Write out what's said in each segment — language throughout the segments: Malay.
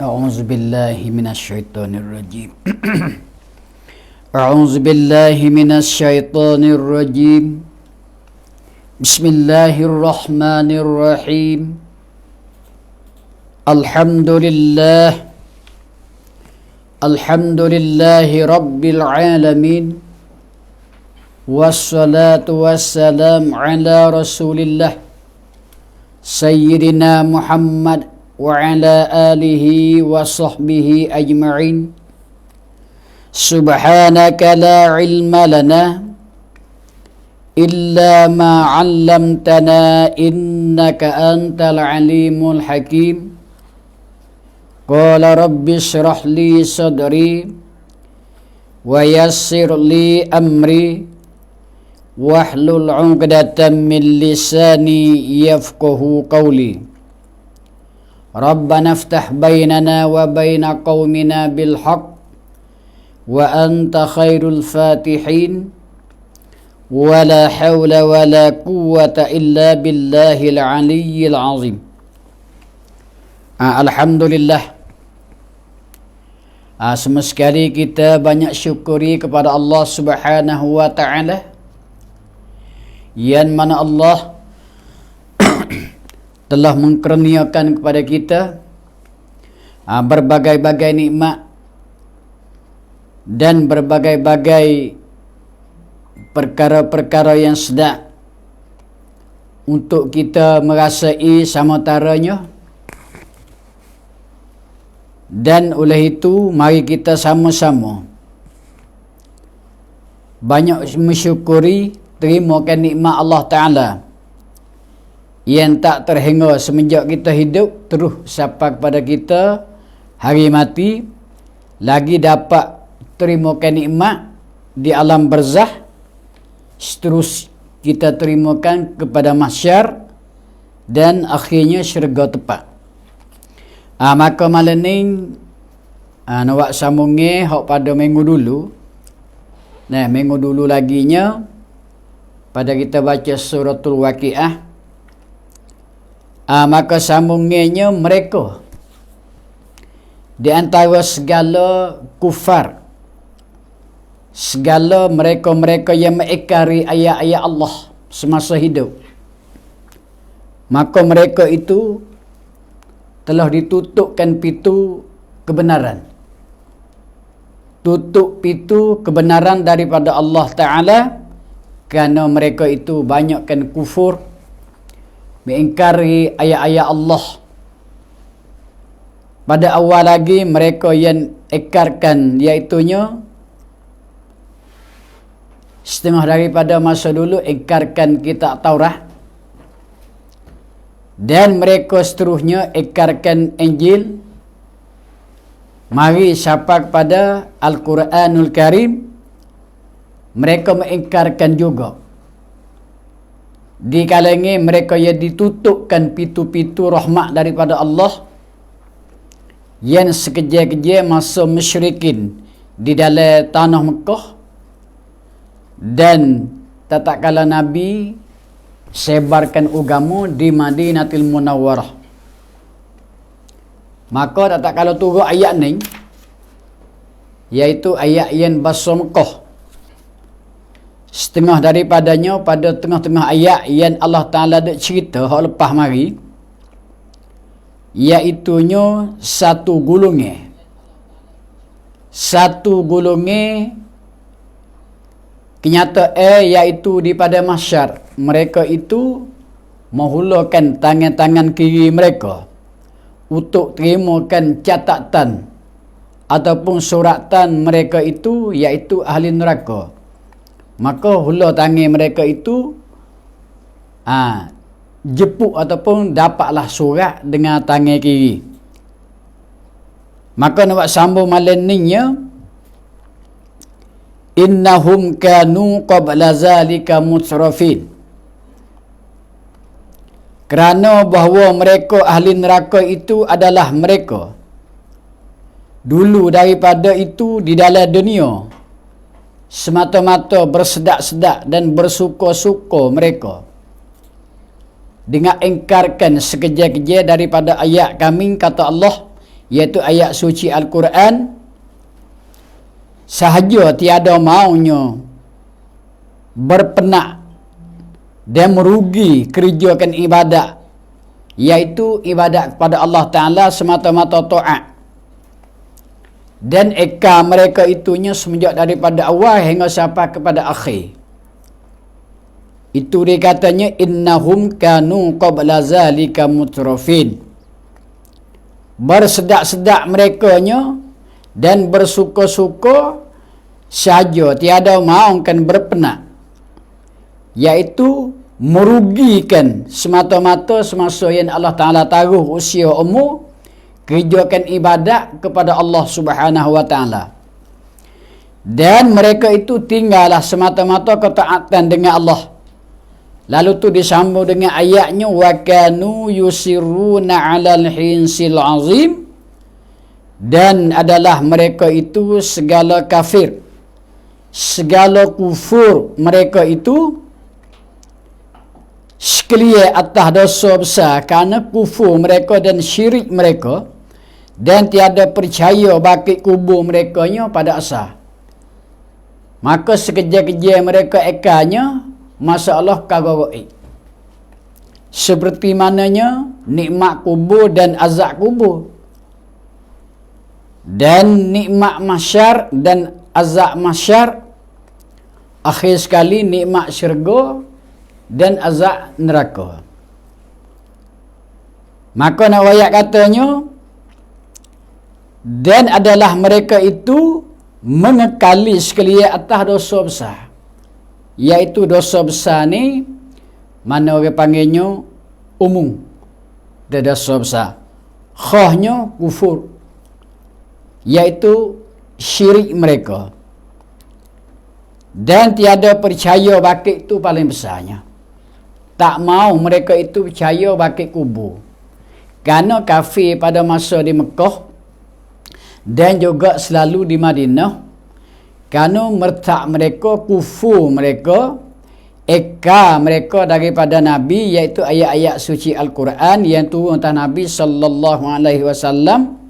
أعوذ بالله من الشيطان الرجيم أعوذ بالله من الشيطان الرجيم بسم الله الرحمن الرحيم الحمد لله رب العالمين والصلاة والسلام على رسول الله سيدنا محمد وعلى آله وصحبه أجمعين سبحانك لا علم لنا إلا ما علمتنا إنك أنت العليم الحكيم قال رب اشرح لي صدري ويسر لي أمري واحلل عقدة من لساني يفقه قولي ربنا افتح بيننا وبين قومنا بالحق وأنت خير الفاتحين ولا حول ولا قوة إلا بالله العلي العظيم. Alhamdulillah, semua sekali kita banyak syukuri kepada Allah Subhanahu wa ta'ala, yang mana Allah telah mengkurniakan kepada kita berbagai-bagai nikmat dan berbagai-bagai perkara-perkara yang sedap untuk kita merasai samotaranya. Dan oleh itu mari kita sama-sama banyak mensyukuri, terimakan nikmat Allah Ta'ala yang tak terhingga semenjak kita hidup terus sampai kepada kita hari mati, lagi dapat terimakan nikmat di alam barzah, seterus kita terimakan kepada mahsyar dan akhirnya syurga tepat. Maka malam ni nak sambungi hak pada minggu dulu. Nah, minggu dulu laginya pada kita baca suratul Waqiah. Maka sambunginya mereka di antara segala kufar, segala mereka-mereka yang mengingkari ayat-ayat Allah semasa hidup, maka mereka itu telah ditutupkan pintu kebenaran, tutup pintu kebenaran daripada Allah Ta'ala, kerana mereka itu banyakkan kufur, mengingkari ayat-ayat Allah. Pada awal lagi mereka yang ikarkan, iaitunya setengah daripada masa dulu ikarkan kitab Taurat, dan mereka seterusnya ikarkan Injil. Mari sampai kepada Al-Quranul Karim, mereka mengingkarkan juga. Di kalangan mereka yang ditutupkan pintu-pintu rahmat daripada Allah, yang sekejap-kejap masa musyrikin di dalam tanah Mekah, dan tak kala Nabi sebarkan agama di Madinatul Munawwarah. Maka tak kala turun ayat ni, iaitu ayat yang bahasa Mekah, setengah daripadanya pada tengah-tengah ayat yang Allah Ta'ala ada cerita hak lepas mari, iaitunya satu golongan kenyataan, iaitu di pada mahsyar mereka itu menghulurkan tangan-tangan kiri mereka untuk terimakan catatan ataupun suratan mereka itu, iaitu ahli neraka. Maka hulur tangan mereka itu jepuk ataupun dapatlah surat dengan tangan kiri. Maka nak sambung malam ni nya, innahum kanu qabla zalika mutrafin, kerana bahawa mereka ahli neraka itu adalah mereka dulu daripada itu di dalam dunia semata-mata bersedak-sedak dan bersuka-suka mereka dengan ingkarkan sekejap-kejap daripada ayat kami, kata Allah, iaitu ayat suci Al-Quran, sahaja tiada maunya berpenak dan merugi kerjakan ibadat, iaitu ibadat kepada Allah Ta'ala semata-mata ta'at. Dan eka mereka itunya semenjak daripada awal hingga sampai kepada akhir. Itu dia katanya, innahum kanu qabla zalika mutrafin. Bersedak-sedak merekanya dan bersuka-suka sahaja tiada mahu berpenak, iaitu merugikan semata-mata semasa yang Allah Ta'ala taruh usia umur kerjakan ibadat kepada Allah Subhanahu wa Ta'ala. Dan mereka itu tinggallah semata-mata ketaatan dengan Allah. Lalu tu disambung dengan ayatnya, wa kanu yusirruna 'alal hinsil azim, dan adalah mereka itu segala kafir, segala kufur mereka itu sekalian atas dosa besar kerana kufur mereka dan syirik mereka, dan tiada percaya baki kubur merekanya pada asal. Maka sekejap-kejap mereka ekanya masalah kagak. Seperti mananya nikmat kubur dan azab kubur, dan nikmat mahsyar dan azab mahsyar, akhir sekali nikmat syurga dan azab neraka. Maka nak ayat katanya, dan adalah mereka itu mengekali sekalian atas dosa besar, iaitu dosa besar ni mana orang panggilnya umum dan dosa besar, khahnya kufur, iaitu syirik mereka, dan tiada percaya baki itu paling besarnya. Tak mau mereka itu percaya baki kubur, kerana kafir pada masa di Mekah dan juga selalu di Madinah, kerana mertak mereka, kufur mereka, eka mereka daripada Nabi, iaitu ayat-ayat suci Al-Quran yang turun atas Nabi sallallahu alaihi wasallam,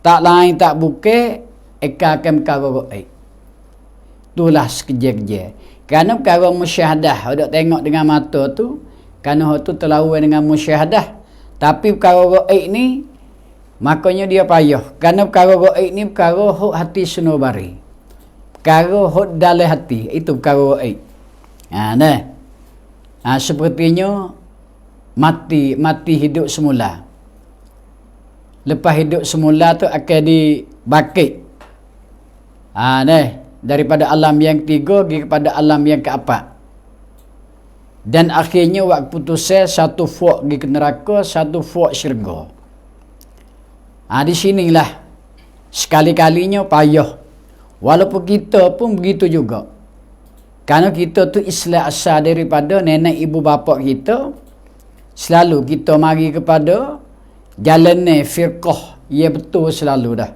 tak lain tak bukan eka akan perkara gaib. Itulah sekejap-kejap. Kerana perkara musyahadah, ada tengok dengan mata tu, kerana tu terlalu dengan musyahadah. Tapi perkara gaib ni, makanya dia payah. Kerana perkara gaib ni perkara hak hati sunubari, perkara hak dalam hati, itu perkara gaib. Sepertinya mati hidup semula. Lepas hidup semula tu akan dibangkit. Daripada alam yang ketiga pergi kepada alam yang keempat. Dan akhirnya waktu putusnya satu fuak pergi ke neraka, satu fuak syurga. Di sinilah sekali-kalinya payah. Walaupun kita pun begitu juga. Kerana kita tu Islam asal daripada nenek ibu bapa kita, selalu kita mari kepada jalan firqah, ya betul selalu dah.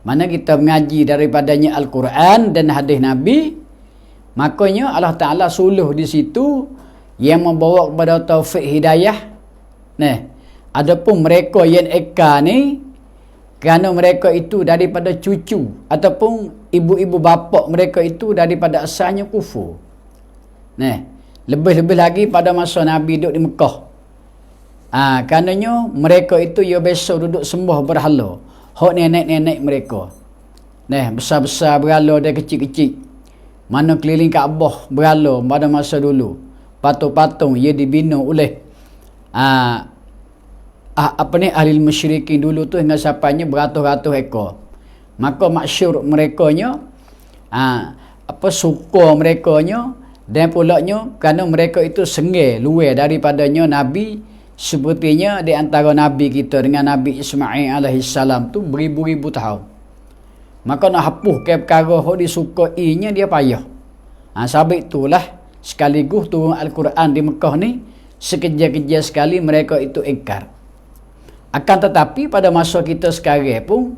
Mana kita mengaji daripadanya Al-Quran dan hadis Nabi, makanya Allah Ta'ala suluh di situ yang membawa kepada taufik hidayah. Adapun mereka yang eka ni, kerana mereka itu daripada cucu ataupun ibu-ibu bapa mereka itu daripada asalnya kufur. Lebih-lebih lagi pada masa Nabi duduk di Mekah. Karenanya mereka itu ya biasa duduk sembah berhala. Hak nenek-nenek mereka. Besar-besar berhala dan kecil-kecil. Mana keliling Kaabah berhala pada masa dulu. Patung-patung ia dibina oleh ahli musyrikin dulu tu hingga sampainya beratus-ratus ekor. Maka masyhur merekanya suka merekanya, dan pulaknya kerana mereka itu senggil luar daripadanya Nabi. Sepertinya di antara Nabi kita dengan Nabi Ismail alaihissalam tu beribu-ribu tahun. Maka nak hapus ke perkara yang disukainya dia payah. Sebab itulah sekaligus turun Al-Quran di Mekah ni, sekejap-kejap sekali mereka itu ingkar. Akan tetapi pada masa kita sekarang pun,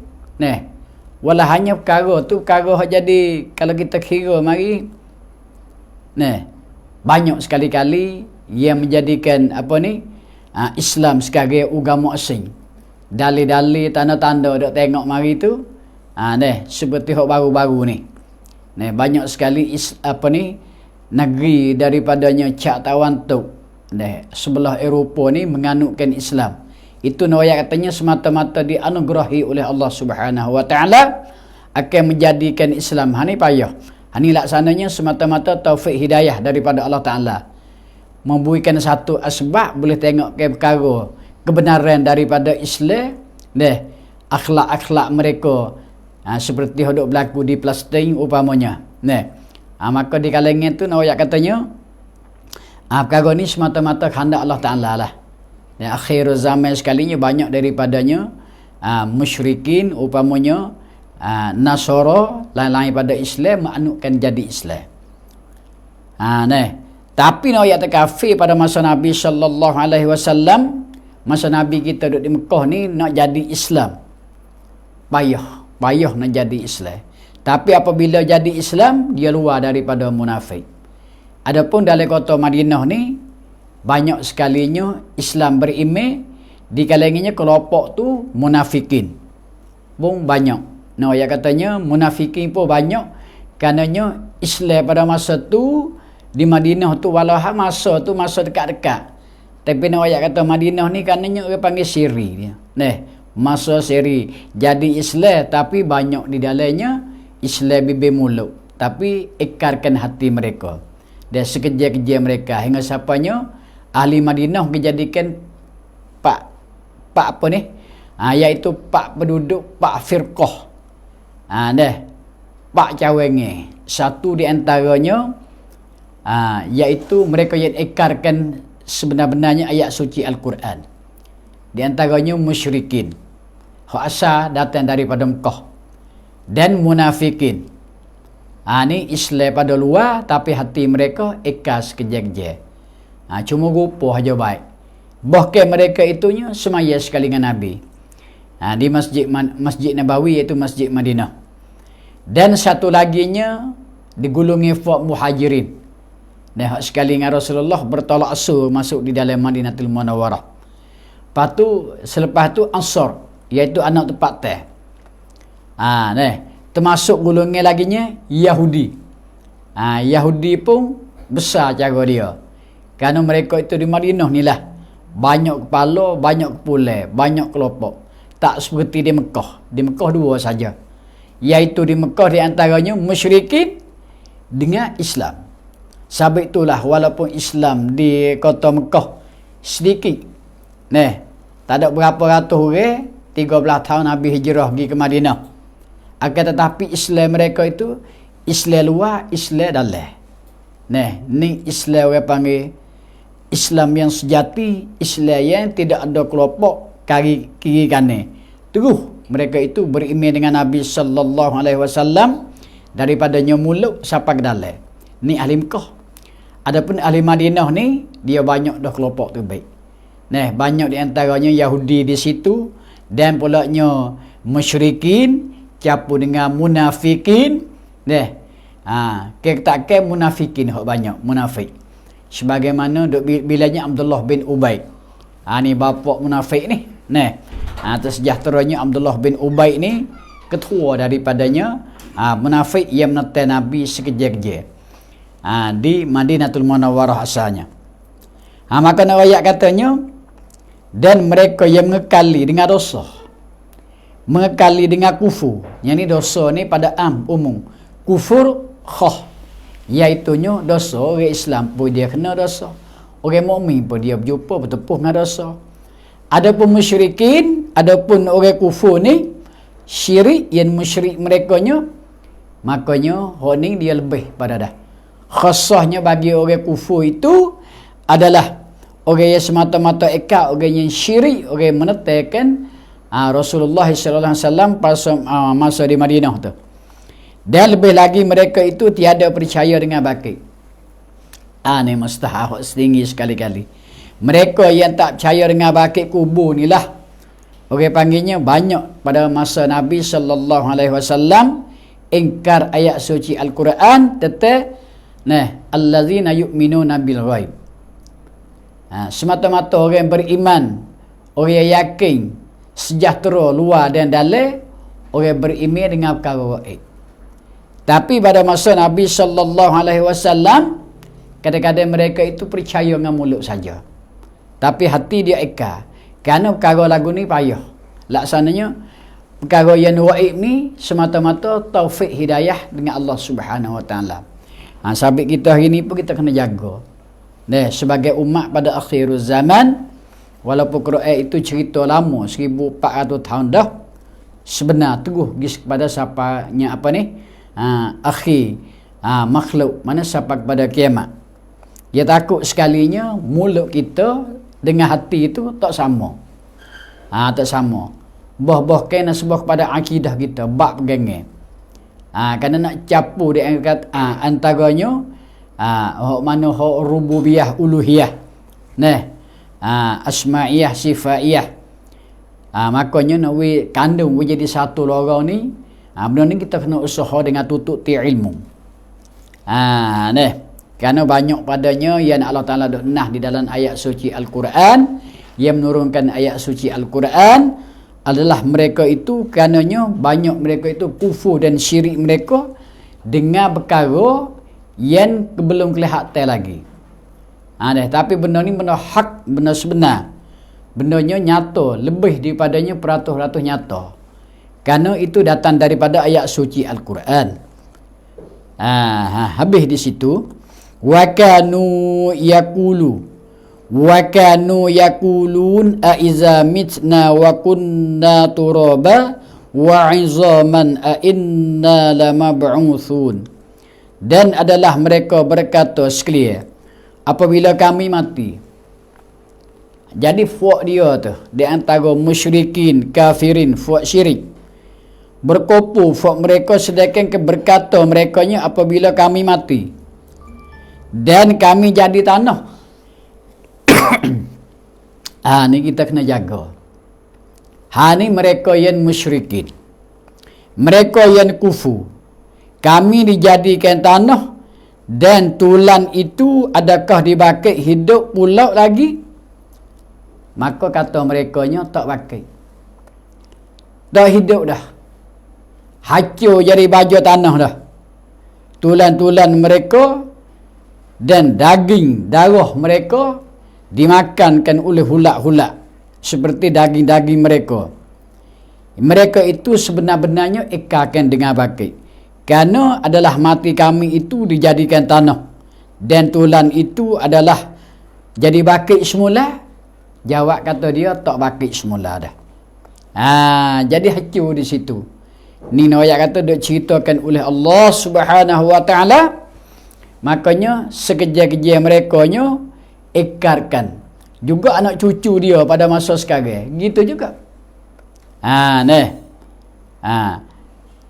walau hanya perkara tu, perkara jadi kalau kita kira mari, banyak sekali-kali yang menjadikan Islam sebagai agama asing. Dalil-dalil tanda-tanda dok tengok mari tu. Seperti hok baru-baru ni. Banyak sekali negeri daripadanya Cak Tawan tu. Sebelah Eropah ni menganutkan Islam. Itu ayat katanya semata-mata dianugerahi oleh Allah Subhanahu wa taala akan menjadikan Islam. Ni payah. Ni laksananya semata-mata taufik hidayah daripada Allah Taala. Memberikan satu asbab boleh tengok ke perkara kebenaran daripada Islam, akhlak-akhlak mereka seperti hodok berlaku di Palestin upamanya. Maka di kalangan tu ayat katanya perkara ni semata-mata kehendak Allah Taala lah. Akhir zaman sekalinya banyak daripadanya musyrikin upamanya Nasara lain-lain pada Islam menganutkan jadi Islam. Tapi ayat kafir pada masa Nabi sallallahu alaihi wasallam, masa Nabi kita duduk di Mekah ni nak jadi Islam. Payah nak jadi Islam. Tapi apabila jadi Islam, dia luar daripada munafik. Adapun dalam kota Madinah ni banyak sekalinya Islam berimej, di kalangannya kelompok tu munafikin. Pun banyak. Ayat katanya munafikin pun banyak karenanya Islam pada masa tu di Madinah tu walau masa tu masa dekat-dekat. Tapi ayat kata Madinah ni karenanya orang panggil siri dia. Masa siri jadi Islam tapi banyak di dalamnya Islam bibir mulut tapi ikarkan hati mereka. Dan sekejap-kejap mereka hingga siapanya ahli Madinah dijadikan pak apa ni? Iaitu pak penduduk, pak firqah. Pak cawengi. Satu di antaranya iaitu mereka yang ikarkan sebenar-benarnya ayat suci Al-Quran. Di antaranya musyrikin. Hak asal datang daripada Mekah. Dan munafikin. Ni Islam pada luar tapi hati mereka ikar sekejap-kejap. Cuma rupa aja baik. Bahkan mereka itunya semaya sekali dengan Nabi. Di Masjid Nabawi iaitu Masjid Madinah. Dan satu laginya digulungi Fort Muhajirin. Sekali dengan Rasulullah bertolak asur masuk di dalam Madinatul Munawwarah. Selepas tu Ansar, iaitu anak tempat teh. Termasuk golongan laginya Yahudi. Yahudi pun besar cara dia. Kerana mereka itu di Madinah ni lah. Banyak kepala, banyak kepulai, banyak kelompok. Tak seperti di Mekah. Di Mekah dua saja. Iaitu di Mekah di antaranya musyrikin dengan Islam. Sebab itulah walaupun Islam di kota Mekah sedikit. Tak ada berapa ratus orang, 13 tahun Nabi hijrah pergi ke Madinah. Akan tetapi Islam mereka itu Islam luar, Islam dalam. Ni Islam orang panggil Islam yang sejati, Islam yang tidak ada kelompok kiri kanan. Terus mereka itu beriman dengan Nabi sallallahu alaihi wasallam daripadanya mulut sampai ke dalam. Ni ahli Mekah. Adapun ahli Madinah ni dia banyak dah kelompok tu baik. Banyak di antaranya Yahudi di situ dan pulaknya musyrikin campur dengan munafikin. Kita munafikin hak banyak munafik. Sebagaimana bilanya Abdullah bin Ubay. Ni bapa munafik ni. Tersejahteranya Abdullah bin Ubay ni ketua daripadanya munafik yang menetai Nabi sekejap-kejap. Di Madinatul Munawwarah asalnya. Maka ayat katanya dan mereka yang mengekali dengan dosa, mengekali dengan kufur. Yang ni dosa ni pada umum. Kufur khah, iaitunya dosa orang Islam pun dia kena dosa, orang mukmin pun dia berjumpa bertepuh dengan dosa. Adapun musyrikin, adapun orang kufur ni syirik yang musyrik merekanya, makanya honi dia lebih pada dah. Khasahnya bagi orang kufur itu adalah orang yang semata-mata ikat, orang yang syirik, orang yang menetapkan Rasulullah sallallahu alaihi wasallam masa di Madinah tu. Dan lebih lagi mereka itu tiada percaya dengan bakit. Ni mustahil setinggi sekali-kali. Mereka yang tak percaya dengan bakit kubur ni lah. Orang panggilnya banyak pada masa Nabi sallallahu alaihi wasallam ingkar ayat suci Al-Quran tentang allazina yu'minuna bil ghaib. Semata-mata orang beriman, orang yang yakin sejahtera luar dan dalam, orang beriman dengan perkara gaib. Tapi pada masa Nabi sallallahu alaihi wasallam, kadang-kadang mereka itu percaya dengan mulut saja, tapi hati dia eka. Kerana perkara lagu ni payah. Laksananya perkara yang gaib ni semata-mata taufik hidayah dengan Allah Subhanahu Wa Taala. Sabit kita hari ni pun kita kena jaga. Sebagai umat pada akhir zaman, walaupun Quran itu cerita lama 1400 tahun dah, sebenar teguh kepada siapanya akhir makhluk, mana sampai kepada kiamat. Dia takut sekalinya mulut kita dengan hati itu tak sama. Tak sama. Bah kena sebab kepada akidah kita, bab pegangan. Kerana nak capu dia angkat antaranya mana rububiyah uluhiyah. Asma'iyah sifaiyah. Makanya nak kandung jadi satu lorong ni, benda ni kita kena usaha dengan tutup ilmu. Kerana banyak padanya yang Allah Ta'ala nah di dalam ayat suci Al-Quran, yang menurunkan ayat suci Al-Quran adalah mereka itu, kerananya banyak mereka itu kufur dan syirik mereka dengan perkara yang belum kelihatan lagi. Tapi benda ni benda hak, benda sebenar. Bendanya nyata, lebih daripadanya peratus-ratus nyata. Kerana itu datang daripada ayat suci Al-Quran. Habis di situ. Wa kanu yakulun a iza mitna wa kunna turaba wa izaman a inna lamab'utsun. Dan adalah mereka berkata sekalian, apabila kami mati. Jadi fuak dia tu di antara musyrikin kafirin, fuak syirik, berkumpul fuak mereka, sedangkan berkata merekanya apabila kami mati dan kami jadi tanah. Ni kita kena jaga. Ni mereka yang musyrikin, mereka yang kufur. Kami dijadikan tanah dan tulan itu adakah dibakit hidup pula lagi? Maka kata merekanya tak bakit, dah hidup dah, hancur jadi baju tanah dah. Tulan-tulan mereka dan daging darah mereka dimakankan oleh hulak-hulak seperti daging-daging mereka. Mereka itu sebenar-benarnya ekakan dengan bakit. Kerana adalah mati kami itu dijadikan tanah dan tulan itu adalah jadi bakit semula. Jawab kata dia tak bakit semula dah. Jadi hancur di situ. Ni ayat kata dok ceritakan oleh Allah Subhanahu Wa Taala. Makanya sekejar-kejar merekanya ekarkan juga anak cucu dia pada masa sekarang. Gitu juga.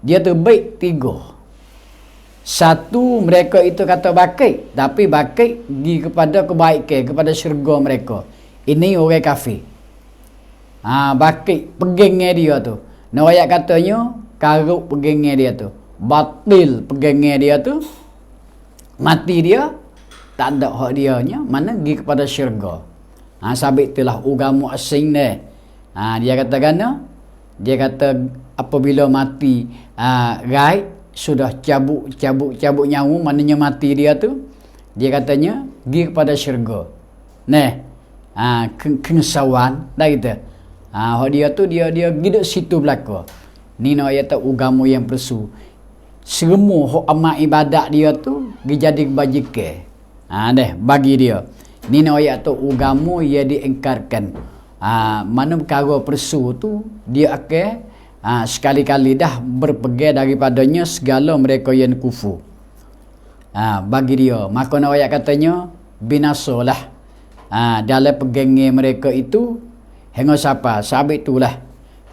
Dia tu baik tiga. Satu, mereka itu kata bakit, tapi bakit pergi kepada kebaikan, kepada syurga mereka. Ini orang kafir. Bakit pegangnya dia tu. Ayat katanya karuk pegangnya dia tu, batil pegangnya dia tu, mati dia tak ada hak dia nya, mana pergi kepada syurga. Sabit itulah agama asing ni. Dia kata gana, dia kata apabila mati gaib sudah cabut nyawa, maknanya mati dia tu, dia katanya pergi kepada syurga. Kengsauan dah kita. Hak dia tu dia hidup situ belaka. Ni ayat agama yang palsu. Semua hak amal ibadat dia tu dijadi kebajikan. Bagi dia. Ni ayat agama yang diingkarkan. Mana perkara palsu tu dia akan sekali-kali dah berpegang daripadanya segala mereka yang kufur. Bagi dia. Maka ayat katanya binasalah dalam pegangnya mereka itu hingga siapa? Sabit itulah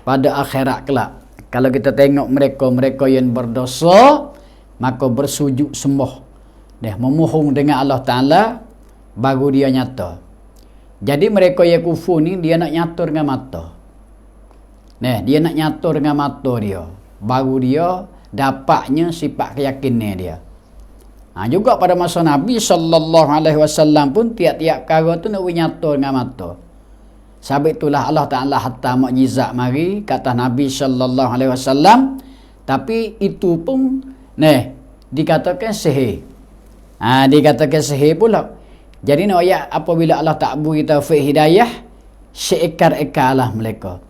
pada akhirat kelak. Kalau kita tengok mereka yang berdosa, maka bersujud sembah, memohon dengan Allah Ta'ala, baru dia nyata. Jadi mereka yang kufur ni, dia nak nyata dengan mata. Dia nak nyata dengan mata dia, baru dia dapatnya sifat keyakinan dia. Juga pada masa Nabi sallallahu alaihi wasallam pun tiap-tiap perkara tu nak nyata dengan mata. Sebab itulah Allah Ta'ala hatta mukjizat mari kata Nabi sallallahu alaihi wasallam, tapi itu pun dikatakan sihir. Dikatakan sihir pula. Jadi nak ayat apabila Allah tak beri taufik hidayah, seekar-ekar lah mereka.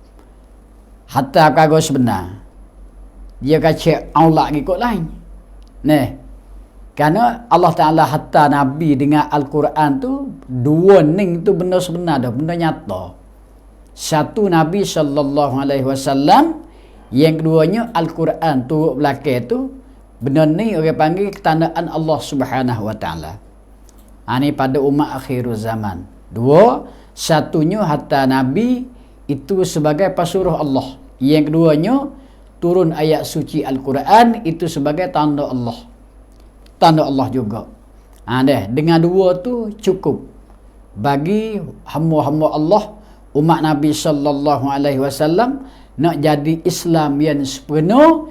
Hatta kagak sebenar. Dia kata Allah ikut lain. Kerana Allah Ta'ala hatta Nabi dengan Al-Quran tu, dua ning tu benda sebenar dah, benda nyata. Satu Nabi sallallahu alaihi wasallam, yang keduanya Al-Quran turut belakang tu, benda ni orang panggil ketandaan Allah Subhanahu wa Ta'ala. Ni pada umat akhir zaman. Dua, satunya hatta Nabi itu sebagai pasuruh Allah. Yang keduanya turun ayat suci Al-Quran itu sebagai tanda Allah. Tanda Allah juga. Dengan dua tu cukup bagi hamba-hamba Allah umat Nabi sallallahu alaihi wasallam nak jadi Islam yang sempurna,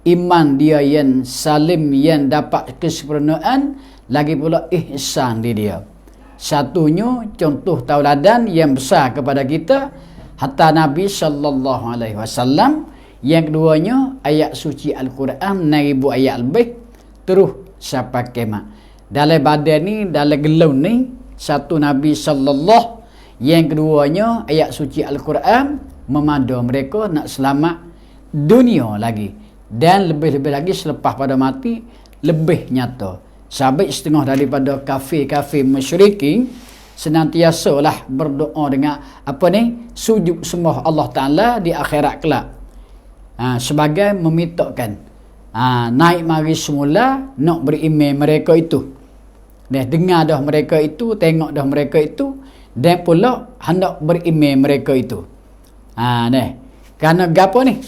iman dia yang salim, yang dapat kesempurnaan, lagi pula ihsan di dia. Satunya contoh tauladan yang besar kepada kita hatta Nabi sallallahu alaihi wasallam. Yang keduanya ayat suci Al-Quran 1000 ayat lebih terus sampai kiamat. Dalam badan ni, dalam gelau ni, satu Nabi sallallahu, yang keduanya ayat suci Al-Quran memandu mereka nak selamat dunia lagi, dan lebih-lebih lagi selepas pada mati lebih nyata. Sahabat setengah daripada kafir-kafir musyrikin senantiasalah berdoa dengan sujud sembah Allah Ta'ala di akhirat kelak, sebagai memintakan naik mari semula nak beriman mereka itu. Dengar dah mereka itu, tengok dah mereka itu, dan pula hendak beriman mereka itu. Kerana gapo ni?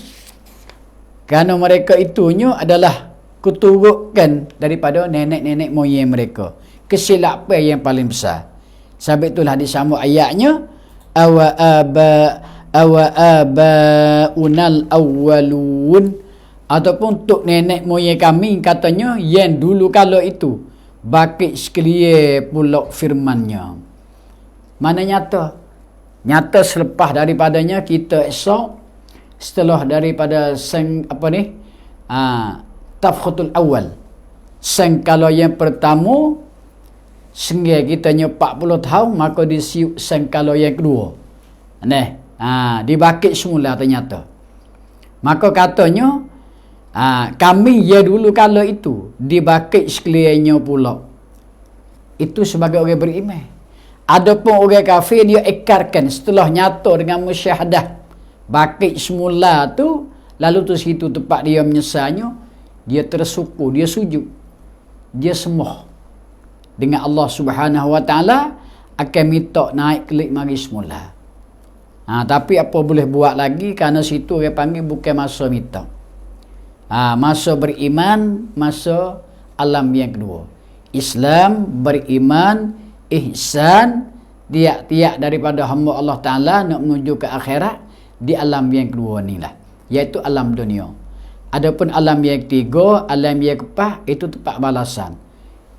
Kerana mereka itunya adalah keturunan daripada nenek-nenek moyang mereka. Kesilapan yang paling besar. Sebab itulah disambung ayatnya, awa unal awwalun, ataupun tok nenek moyang kami katanya yang dulu kala itu, bakit sekalian pula firmannya. Mana nyata? Nyata selepas daripadanya kita esok, setelah daripada tafkhutul awal, kalau yang pertama sehingga kita 40 tahun, maka disiuk kalau yang kedua dibakit semula ternyata. Maka katanya kami ya dulu kala itu dibakit sekaliannya pula. Itu sebagai orang beriman. Adapun orang kafir, dia ikarkan setelah nyata dengan musyahadah bakit semula tu, lalu tu situ tempat dia menyesalnya, dia tersuku, dia sujud, dia sembah dengan Allah Subhanahu wa Ta'ala, akan minta naik kelik mari semula. Tapi apa boleh buat lagi, kerana situ orang panggil bukan masa minta. Masa beriman, masa alam yang kedua. Islam, beriman, ihsan, tiap-tiap daripada hamba Allah Ta'ala nak menuju ke akhirat di alam yang kedua ni lah, iaitu alam dunia. Adapun alam yang ketiga, alam yang keempat, itu tempat balasan.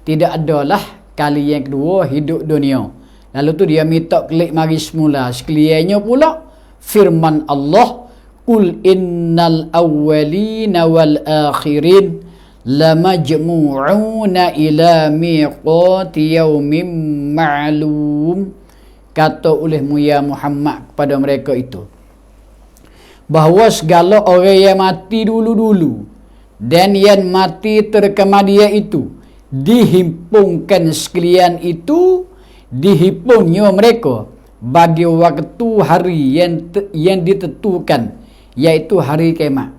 Tidak adalah kali yang kedua hidup dunia. Lalu tu dia minta kelik mari semula. Sekaliannya pula firman Allah, Qul innal awwalina wal akhirin lamajmu'una ila miqati yaumin ma'lum. Kata olehmu ya Muhammad kepada mereka itu, bahawa segala orang yang mati dulu-dulu dan yang mati terkemudian itu dihimpunkan sekalian itu, dihimpunnya mereka bagi waktu hari yang ditentukan, iaitu hari kiamat,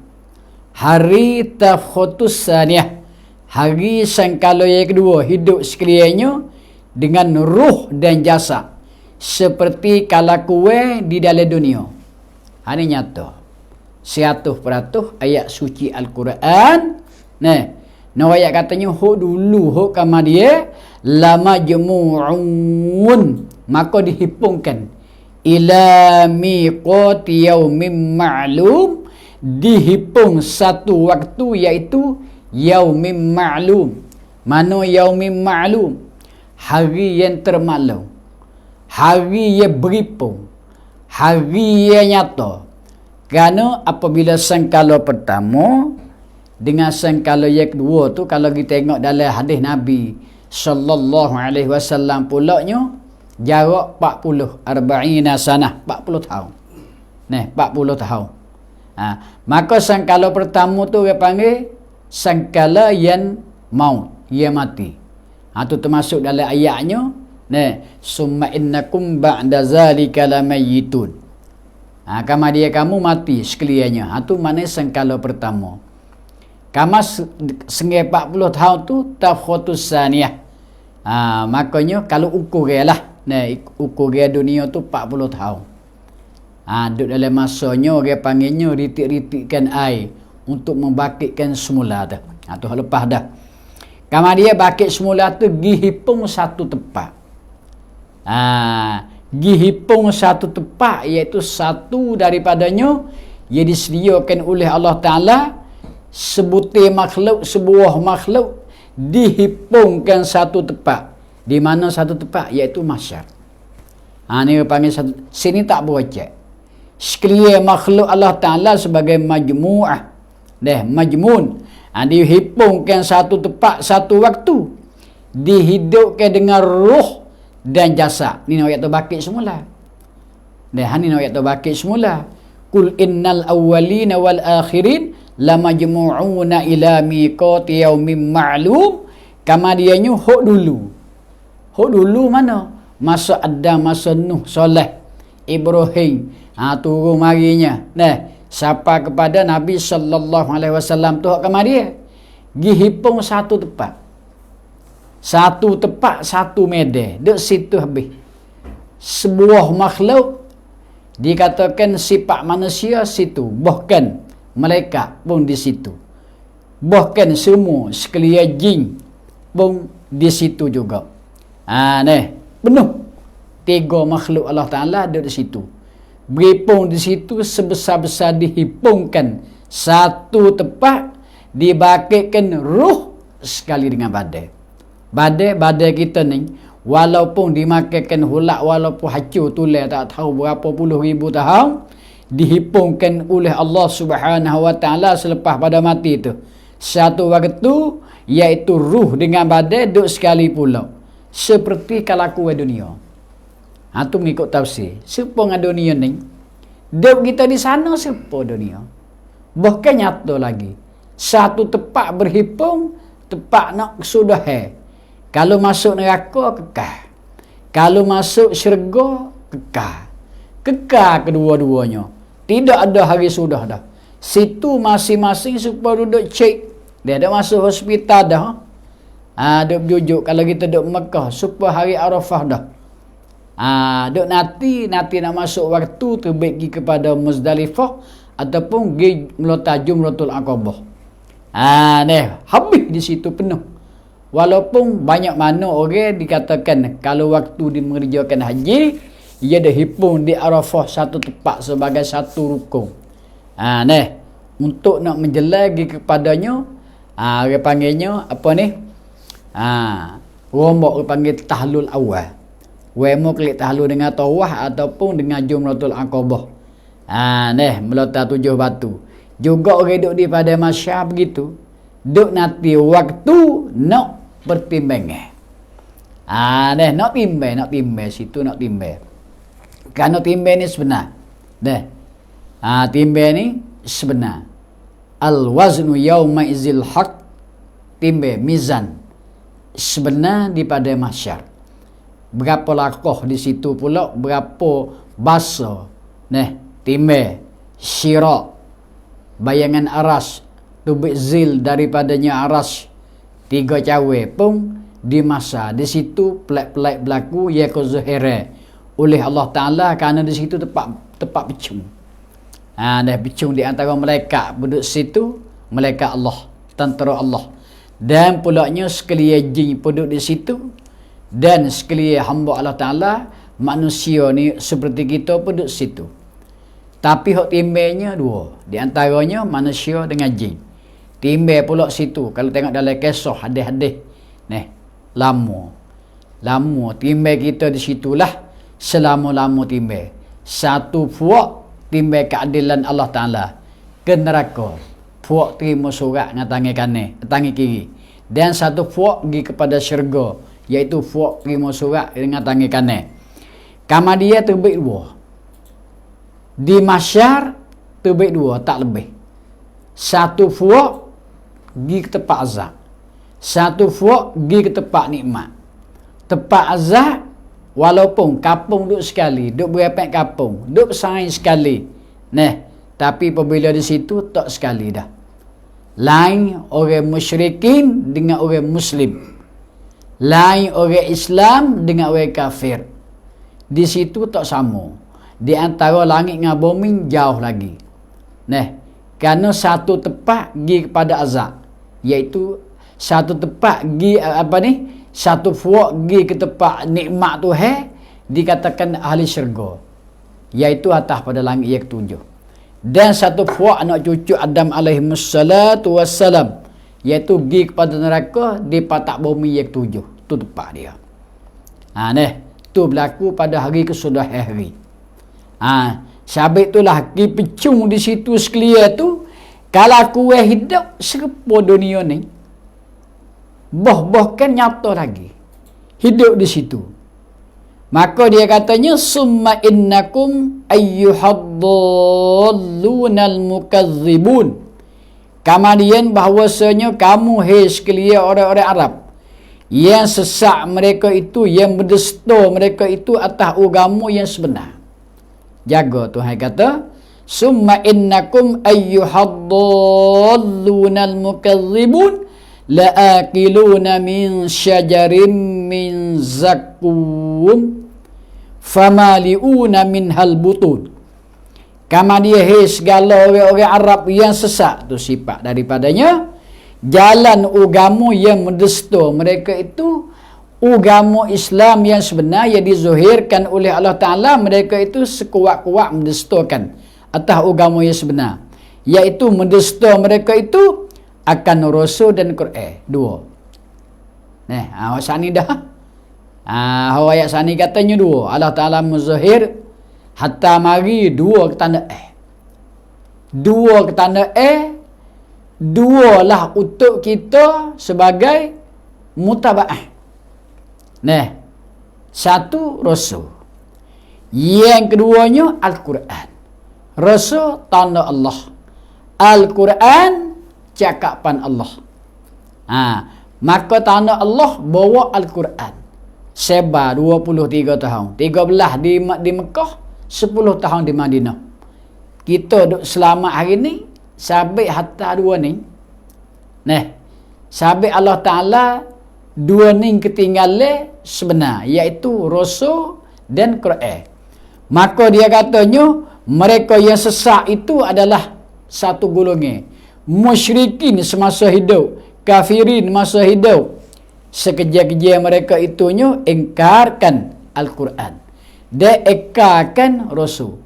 hari tafkhutus saniyah, hari sangkala yang kedua hidup sekaliannya dengan ruh dan jasad seperti kala kuwe di dalam dunia. Ini nyata 100% ayat suci Al-Quran. Nah ayat katanya hok dulu, hok kemudian lama jemu'un, maka dihipungkan ila miqati yaumin ma'lum, dihipung satu waktu, iaitu yaumin ma'lum. Mana yaumin ma'lum? Hari yang termaklum, hari yang berhipung, hari yang nyata. Kerana apabila sangkala pertama dengan sangkala yang kedua tu, kalau kita tengok dalam hadis Nabi sallallahu alaihi wasallam pulaknya jarak 40 sanah, 40 tahun. 40 tahun. Maka sangkala pertama tu dia panggil sangkala yang maut, yang mati. Tu termasuk dalam ayatnya, summa innakum ba'da zalika lamayitun. Kemudian kamu mati sekaliannya. Tu maknanya sangkala pertama. Kamu sengai 40 tahun tu tafkhatus saniyah. Makanya kalau ukur dia lah. Ukur dia dunia tu 40 tahun. Duduk dalam masanya dia panggilnya ritik-ritikkan air untuk membakitkan semula tu. Tu lepas dah. Kemudian bakit semula tu gihipung satu tempat. Gihipung satu tempat, iaitu satu daripadanya ia disediakan oleh Allah Ta'ala sebutir makhluk, sebuah makhluk dihipungkan satu tempat. Di mana satu tempat? Iaitu mahsyar. Ni panggil satu. Sini tak bercek. Sekalian makhluk Allah Ta'ala sebagai majmu'ah. Majmun. Dihipungkan satu tempat, satu waktu. Dihidupkan dengan roh dan jasad. Ni nak ayat terbakit semula. Ni nak ayat terbakit semula. Qul innal awwalina wal akhirin lamajmu'una ila miqati yaumin ma'lum. Kemudiannya hok dulu. Hok dulu mana? Masa Adam, masa Nuh, Soleh, Ibrahim. Turun marinya. Sampai kepada Nabi sallallahu alaihi wasallam tu hok kemudian. Gihipung satu tempat. Satu tempat, satu medan. Dek situ habis. Sebuah makhluk dikatakan sifat manusia situ. Bahkan malaikat pun di situ. Bahkan semua sekalian jin pun di situ juga. Penuh. 3 makhluk Allah Ta'ala ada di situ. Berhipung di situ sebesar-besar dihipungkan satu tempat, dibakitkan ruh sekali dengan badai. Badai kita ni walaupun dimakankan hulak, walaupun hancur tulang tak tahu berapa puluh ribu tahun, dihipungkan oleh Allah Subhanahu wa Ta'ala selepas pada mati tu. Satu waktu iaitu ruh dengan badai duduk sekali pula. Seperti kelakuan dunia. Tu mengikut tafsir. Siapa dengan dunia ni? Duduk kita di sana siapa dunia? Bahkan nyata lagi. Satu tempat berhipung, tempat nak sudah Kalau masuk neraka, kekal. Kalau masuk syurga, kekal. Kekal kedua-duanya. Tidak ada hari sudah dah. Situ masing-masing supaya duduk cek. Dia ada masuk hospital dah. Duduk berjujuk. Kalau kita duduk Mekah, supaya hari Arafah dah. Duduk nanti nak masuk waktu tu pergi kepada Muzdalifah ataupun pergi melontar Jumratul Aqabah. Habis di situ penuh. Walaupun banyak mana orang dikatakan kalau waktu dimengerjakan haji, ia dah hipung di Arafah satu tempat sebagai satu rukun. Untuk nak menjelagi kepadanya, dia panggilnya apa ni? Rombok dia panggil tahlul awal. Wemo klik tahlul dengan tawah ataupun dengan Jumratul Aqabah. Melontar 7 batu. Juga orang duduk di pada masyarakat begitu. Duduk nanti waktu nak bertimbang. Nak timbang situ nak timbang. Kerana timbang ni sebenar. Timbang ni sebenar. Al-waznu yawma izil haq. Timbang, mizan. Sebenar di pada mahsyar. Berapa lakoh di situ pula, berapa basa. Timbang, syirak. Bayangan aras. Tubik zil daripadanya aras. 3 cawe pun di masa di situ pelak-pelak berlaku ya zuhira oleh Allah Ta'ala kerana di situ tempat becung. Dah becung di antara malaikat duduk situ, malaikat Allah, tentera Allah. Dan pulaknya sekalian jin duduk di situ dan sekalian hamba Allah Ta'ala, manusia ni seperti kita duduk situ. Tapi hak timbangnya 2. Di antaranya manusia dengan jin. Timbang pula situ. Kalau tengok dalam kisah hadis-hadis. Lama timbang kita di situlah selama-lama timbang. Satu puak timbang keadilan Allah Ta'ala ke neraka. Puak terima surat dengan tangan kanan, tangan kiri. Dan satu puak pergi kepada syurga, iaitu puak terima surat dengan tangan kanan. Kemudian terbit dua. Di mahsyar terbit dua, tak lebih. Satu puak pergi ke tempat azab. Satu puak pergi ke tempat nikmat. Tempat azab, walaupun kapung duduk sekali, duduk berapa kapung, duduk bersaing sekali. Tapi apabila di situ tak sekali dah. Lain orang musyrikin dengan orang muslim. Lain orang Islam dengan orang kafir. Di situ tak sama. Di antara langit dengan bumi jauh lagi. Kerana satu tempat pergi kepada azab, iaitu satu tempat pergi satu puak pergi ke tempat nikmat Tuhan, dikatakan ahli syurga, iaitu atas pada langit yang ketujuh. Dan satu puak anak cucu Adam alaihissalatu wassalam, iaitu pergi kepada neraka di patak bumi yang ketujuh. Itu tempat dia. Itu berlaku pada hari kesudahan hari. Sabit itulah pecung di situ sekalian tu. Kalau aku hidup serupa dunia ni, kan nyata lagi hidup di situ. Maka dia katanya, summa innakum ayyuhadzallunal mukazzibun. Kemudian bahawasanya kamu sekalian orang-orang Arab yang sesak mereka itu, yang berdusta mereka itu atas agama yang sebenar. Jaga Tuhan kata, summa innakum ayyuhadzallunal mukazzibun la'akiluna min syajarin min zakum famaliuna minhal butun. Kemudian segala orang-orang Arab yang sesat, tu sifat daripadanya jalan agama yang mendusta mereka itu. Agama Islam yang sebenar yang dizuhirkan oleh Allah Ta'ala, mereka itu sekuat-kuat mendustakan atas agama yang sebenar, iaitu mendusta mereka itu akan Rasul dan Quran. Dua. Awak sani dah. Ayat sani katanya dua. Allah Ta'ala muzahir hatta mari dua ke tanda Dua ke tanda dua lah untuk kita sebagai mutaba'ah. Satu Rasul. Yang keduanya Al-Quran. Rasul tanda Allah. Al-Quran cakapan Allah. Maka tanda Allah bawa Al-Quran. Sebar 23 tahun. 13 di Mekah, 10 tahun di Madinah. Kita duduk selamat hari ni sampai hatta dua ni. Sampai Allah Ta'ala dua ni ketinggalan sebenar, iaitu Rasul dan Quran. Maka dia katanya mereka yang sesat itu adalah satu golongan. Musyrikin semasa hidup, kafirin masa hidup. Sekejap-kejap mereka itunya ingkarkan Al-Quran dan ingkarkan Rasul.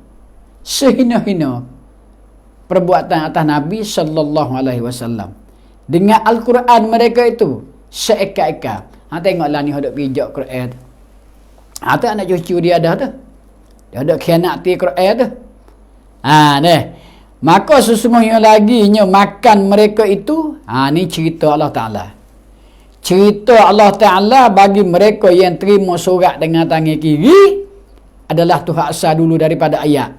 Sehina-hina perbuatan atas Nabi sallallahu alaihi wasallam. Dengan Al-Quran mereka itu seeka-eka. Tengoklah ni hadap pijak Quran tu. Tu anak cucu dia dah tu. Dia ada khianati Quran tu. Maka sesungguhnya laginya makan mereka itu, ni cerita Allah Ta'ala. Cerita Allah Ta'ala bagi mereka yang terima surat dengan tangan kiri adalah tu hak asal dulu daripada ayat.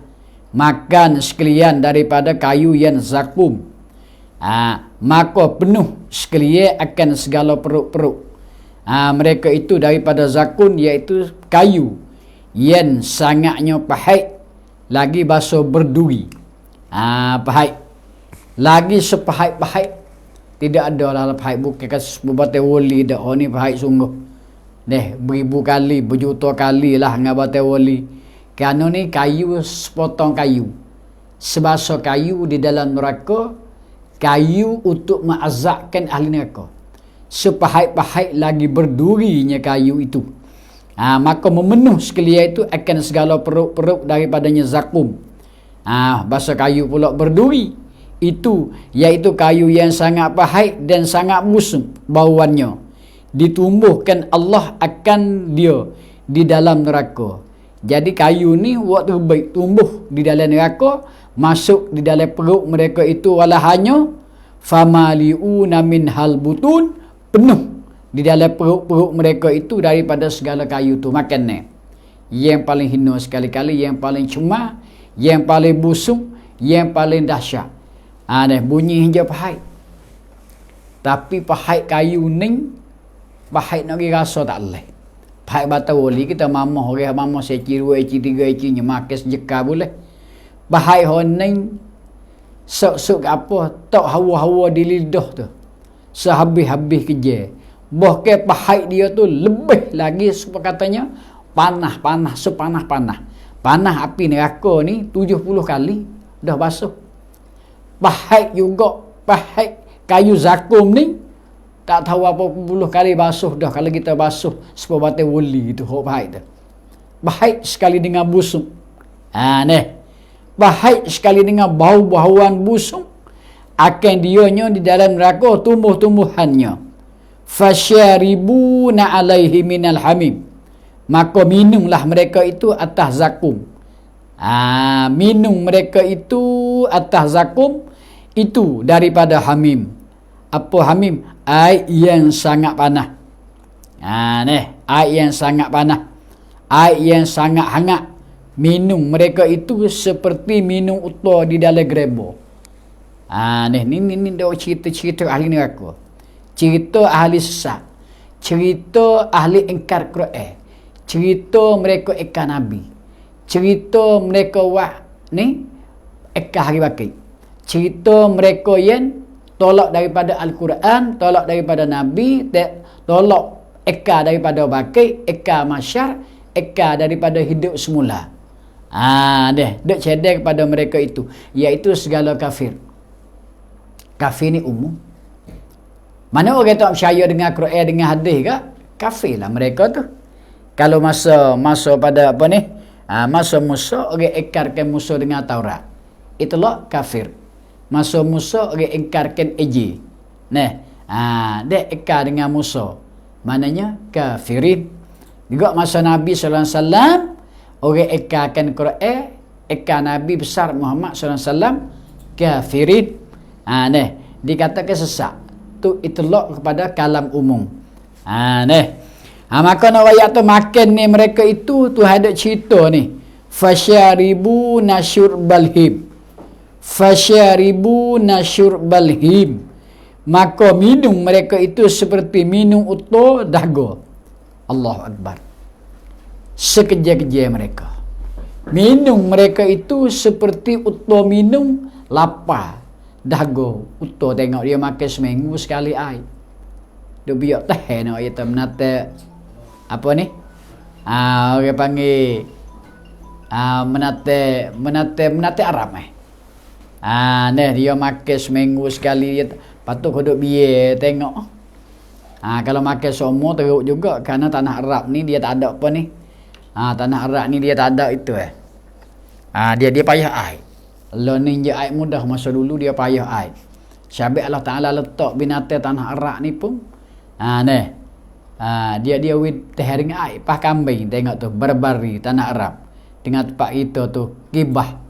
Makan sekalian daripada kayu yang zakum. Maka penuh sekalian akan segala perut-perut. Mereka itu daripada zakun, iaitu kayu yang sangatnya pahit, lagi basuh berduri. Pahit. Lagi sepahit-pahit. Tidak ada lah pahit. Bukan batai wali dah. Ni pahit sungguh. Beribu kali, berjuta kali lah dengan batai wali. Kerana ni kayu, sepotong kayu. Sebasa kayu di dalam neraka, kayu untuk mengazabkan ahli neraka. Sepahit-pahit lagi berdurinya kayu itu. Maka memenuh sekalian itu akan segala perut-perut daripadanya zakum. Bahasa kayu pula berduri. Itu, iaitu kayu yang sangat pahit dan sangat busuk bauannya. Ditumbuhkan Allah akan dia di dalam neraka. Jadi kayu ni waktu baik tumbuh di dalam neraka, masuk di dalam perut mereka itu walahannya famaliuna minhal butun, penuh di dalam perut-perut mereka itu daripada segala kayu tu makan ni. Yang paling hina sekali-kali, yang paling cemah, yang paling busuk, yang paling dahsyat. Bunyi hingga pahit. Tapi pahit kayu ni, pahit nak rasa tak boleh. Pahit bata wali kita mamah orang mamah seci 2 eci 3 eci makan sejeka boleh. Pahit honing sok-sok apa tak hawa-hawa di lidah tu. Sehabis-habis kerja. Bahkan pahit dia tu lebih lagi katanya panah sepanah-panah. Panah api neraka ni 70 kali dah basuh. Pahit juga, pahit kayu zakum ni tak tahu apa puluh kali basuh dah kalau kita basuh sepabatai woli itu hok pahit tu. Pahit sekali dengan busuk. Pahit sekali dengan bau-bauan busuk. Akan dianya di dalam neraka tumbuh-tumbuhannya. Fasyaribuna alaihi minal hamim. Maka minumlah mereka itu atas zakum. Minum mereka itu atas zakum itu daripada hamim. Apa hamim? Air yang sangat panas. Air yang sangat panas. Air yang sangat hangat. Minum mereka itu seperti minum utar di dalam gerebo. Ni dah cerita-cerita ahli neraka. Cerita ahli sesat. Cerita ahli ingkar Quran. Cerita mereka ikan Nabi. Cerita mereka ikan hari bakit. Cerita mereka yang tolak daripada Al-Quran, tolak daripada Nabi, tolak eka daripada bakit, eka masyar, eka daripada hidup semula. Dek cedek kepada mereka itu, iaitu segala kafir. Kafir ni umum. Mana orang tak percaya dengan Quran, dengan hadis ke? Kafir lah mereka tu. Kalau masa pada apa ni? Masa Musa orang ikarkan Musa dengan Taurat. Itulah kafir. Masa Musa orang ingkarkan Injil. Dia ikar dengan Musa. Maknanya kafirin. Juga masa Nabi sallallahu alaihi wasallam orang ikarkan Quran, ikar Nabi besar Muhammad sallallahu alaihi wasallam kafirin. Dikatakan sesat. Tu itulah kepada kalam umum. Maka nak ayat tu makan ni mereka itu Tuhan ada cerita ni. Fasyaribu nasyurbal him. Fasyaribu nasyurbal him. Maka minum mereka itu seperti minum utuh dahaga. Allahu Akbar. Sekejap-kejap mereka. Minum mereka itu seperti utuh minum lapar dahaga. Utuh tengok dia makan seminggu sekali air. Dia biar teh nak kita menata apa ni? Orang panggil menate Arab dia makan seminggu sekali dia patut duduk biar tengok. Kalau makan semua teruk juga kerana tanah Arab ni dia tak ada apa ni. Tanah Arab ni dia tak ada itu dia payah air. Lo ni je air mudah masa dulu dia payah air. Syabik Allah Taala letak binatang tanah Arab ni pun dia wid teh dengan air pas kambing tengok tu berbari tanah Arab dengan tempat kita tu Gibah.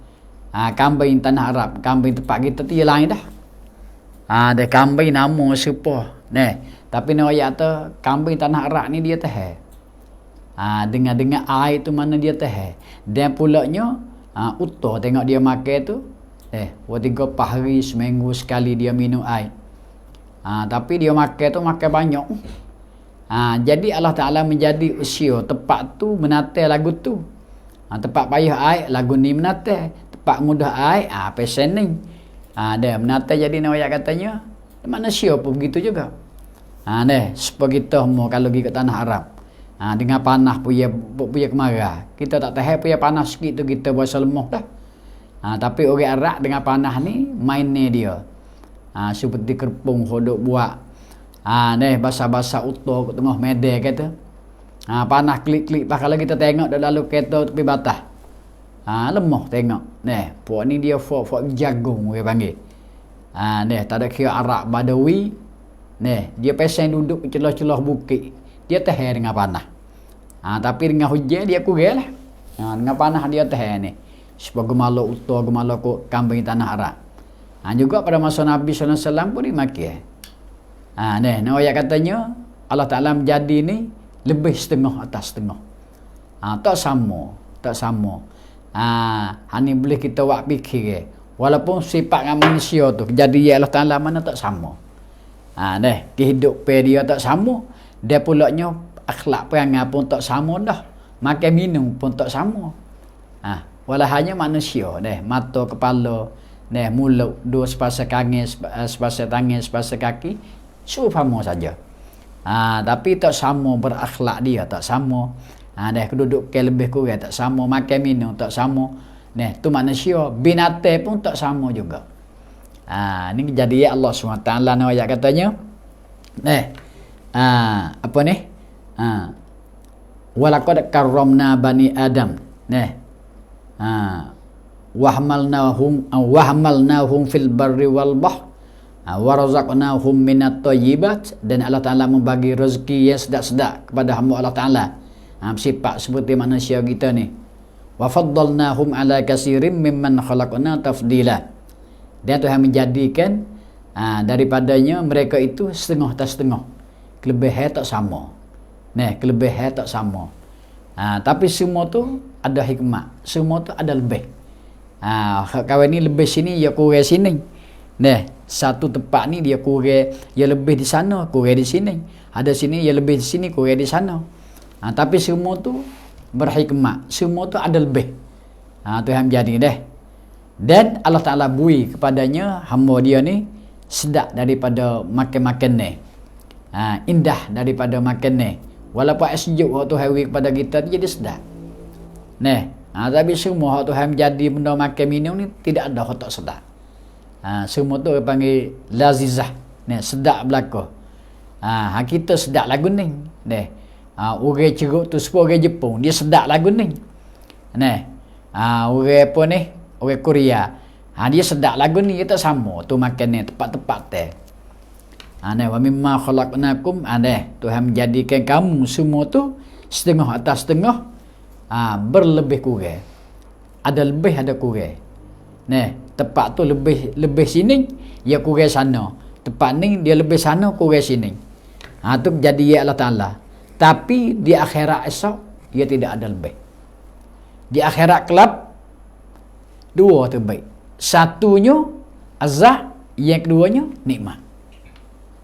Kambing tanah Arab, kambing tempat kita tu dia lain dah. Ada kambing nama serupa. Tapi nak ayat tu kambing tanah Arab ni dia teh. Dengan air tu mana dia teh. Dan pulaknya utuh tengok dia makan tu. Waktu 3 hari seminggu sekali dia minum air. Tapi dia makan tu makan banyak. Jadi Allah Ta'ala menjadi usia tempat tu menata lagu tu. Tempat payah air lagu ni menata. Tempat mudah air pesen ni. Dia menata jadi nak katanya manusia pun begitu juga. Seperti kita semua kalau pergi ke tanah Arab. Dengan panas punya kemarah. Kita tak tahu punya panas sikit tu kita buat lemah dah. Tapi orang Arab dengan panas ni mainnya dia. Seperti kerpung hodok buat. Basah-basah utuh ke tengah medan kata. Panas klik-klik. Kalau kita tengok dah lalu kereta tepi batas. Lemah tengok. Puak ni dia fok jagung dia panggil. Tak ada kira Arab Badawi. Dia pesen duduk celah-celah bukit. Dia tahan dengan panas. Tapi dengan hujan dia kurang lah. Dengan panah dia teh ni. Sebagai gemala utuh, gemala ko kambing tanah Arab. Juga pada masa Nabi sallallahu alaihi wasallam pun dimaki. Ayat katanya Allah Taala menjadi ni lebih setengah atas setengah. Tak sama, tak sama. Hani boleh kita buat fikir walaupun sifat dengan manusia tu kejadian Allah Taala mana tak sama. Kehidupan dia tak sama, dia pulaknya akhlak perangai pun tak sama dah. Makan minum pun tak sama. Walau hanya manusia mata, kepala, mulut, dua sepasang kaki, sepasang tangan, sepasang kaki sama saja. Tapi tak sama berakhlak dia, tak sama. Kedudukan lebih kurang tak sama, makan minum tak sama. Tu manusia, binatang pun tak sama juga. Ini kejadian Allah SWT ayat katanya. Apa ni? Walaqad karramna bani Adam. Wahmalnahum fil barri wal bahr wa razaqnahum minat thayyibat, dan Allah Taala membagi rezeki yang sedap-sedap kepada hamba Allah Taala. Sifat seperti manusia kita ni. Wa faddalnahum ala katsirin mimman khalaqna tafdila. Dan Tuhan menjadikan daripadanya mereka itu setengah tak setengah. Kelebihan tak sama. Kelebihan tak sama. Tapi semua tu ada hikmah. Semua tu ada lebih. Kawan ni lebih sini, dia kurang sini. Satu tempat ni dia kurang, dia lebih di sana, kurang di sini. Ada sini, dia lebih di sini, kurang di sana. Tapi semua tu berhikmah. Semua tu ada lebih. Tuhan jadi Dan Allah Ta'ala bui kepadanya hamba dia ni sedap daripada makan-makan ni. Indah daripada makan ni. Walaupun sejuk waktu hari kepada kita dia jadi sedap. Tapi semua Tuhan jadi benda makan minum ni tidak ada tak sedap. Semua tu panggil lazizah. Sedap belaka. Kita sedap lagu ni. Orang ceruk tu sepuluh orang Jepun, dia sedap lagu ni. Orang apa ni? Orang Korea. Dia sedap lagu ni, kita sama. Tu makan ni tepat-tepat teh. Wa mimma khalaqnakum Tuhan menjadikan kamu semua tu setengah atas setengah, berlebih kurang. Ada lebih, ada kurang. Tempat tu lebih sini, dia kurang sana. Tempat ni dia lebih sana, kurang sini. Tu jadi Allah Taala. Tapi di akhirat esok dia tidak ada lebih. Di akhirat kelab dua terbaik. Satunya azab, yang keduanya nikmat.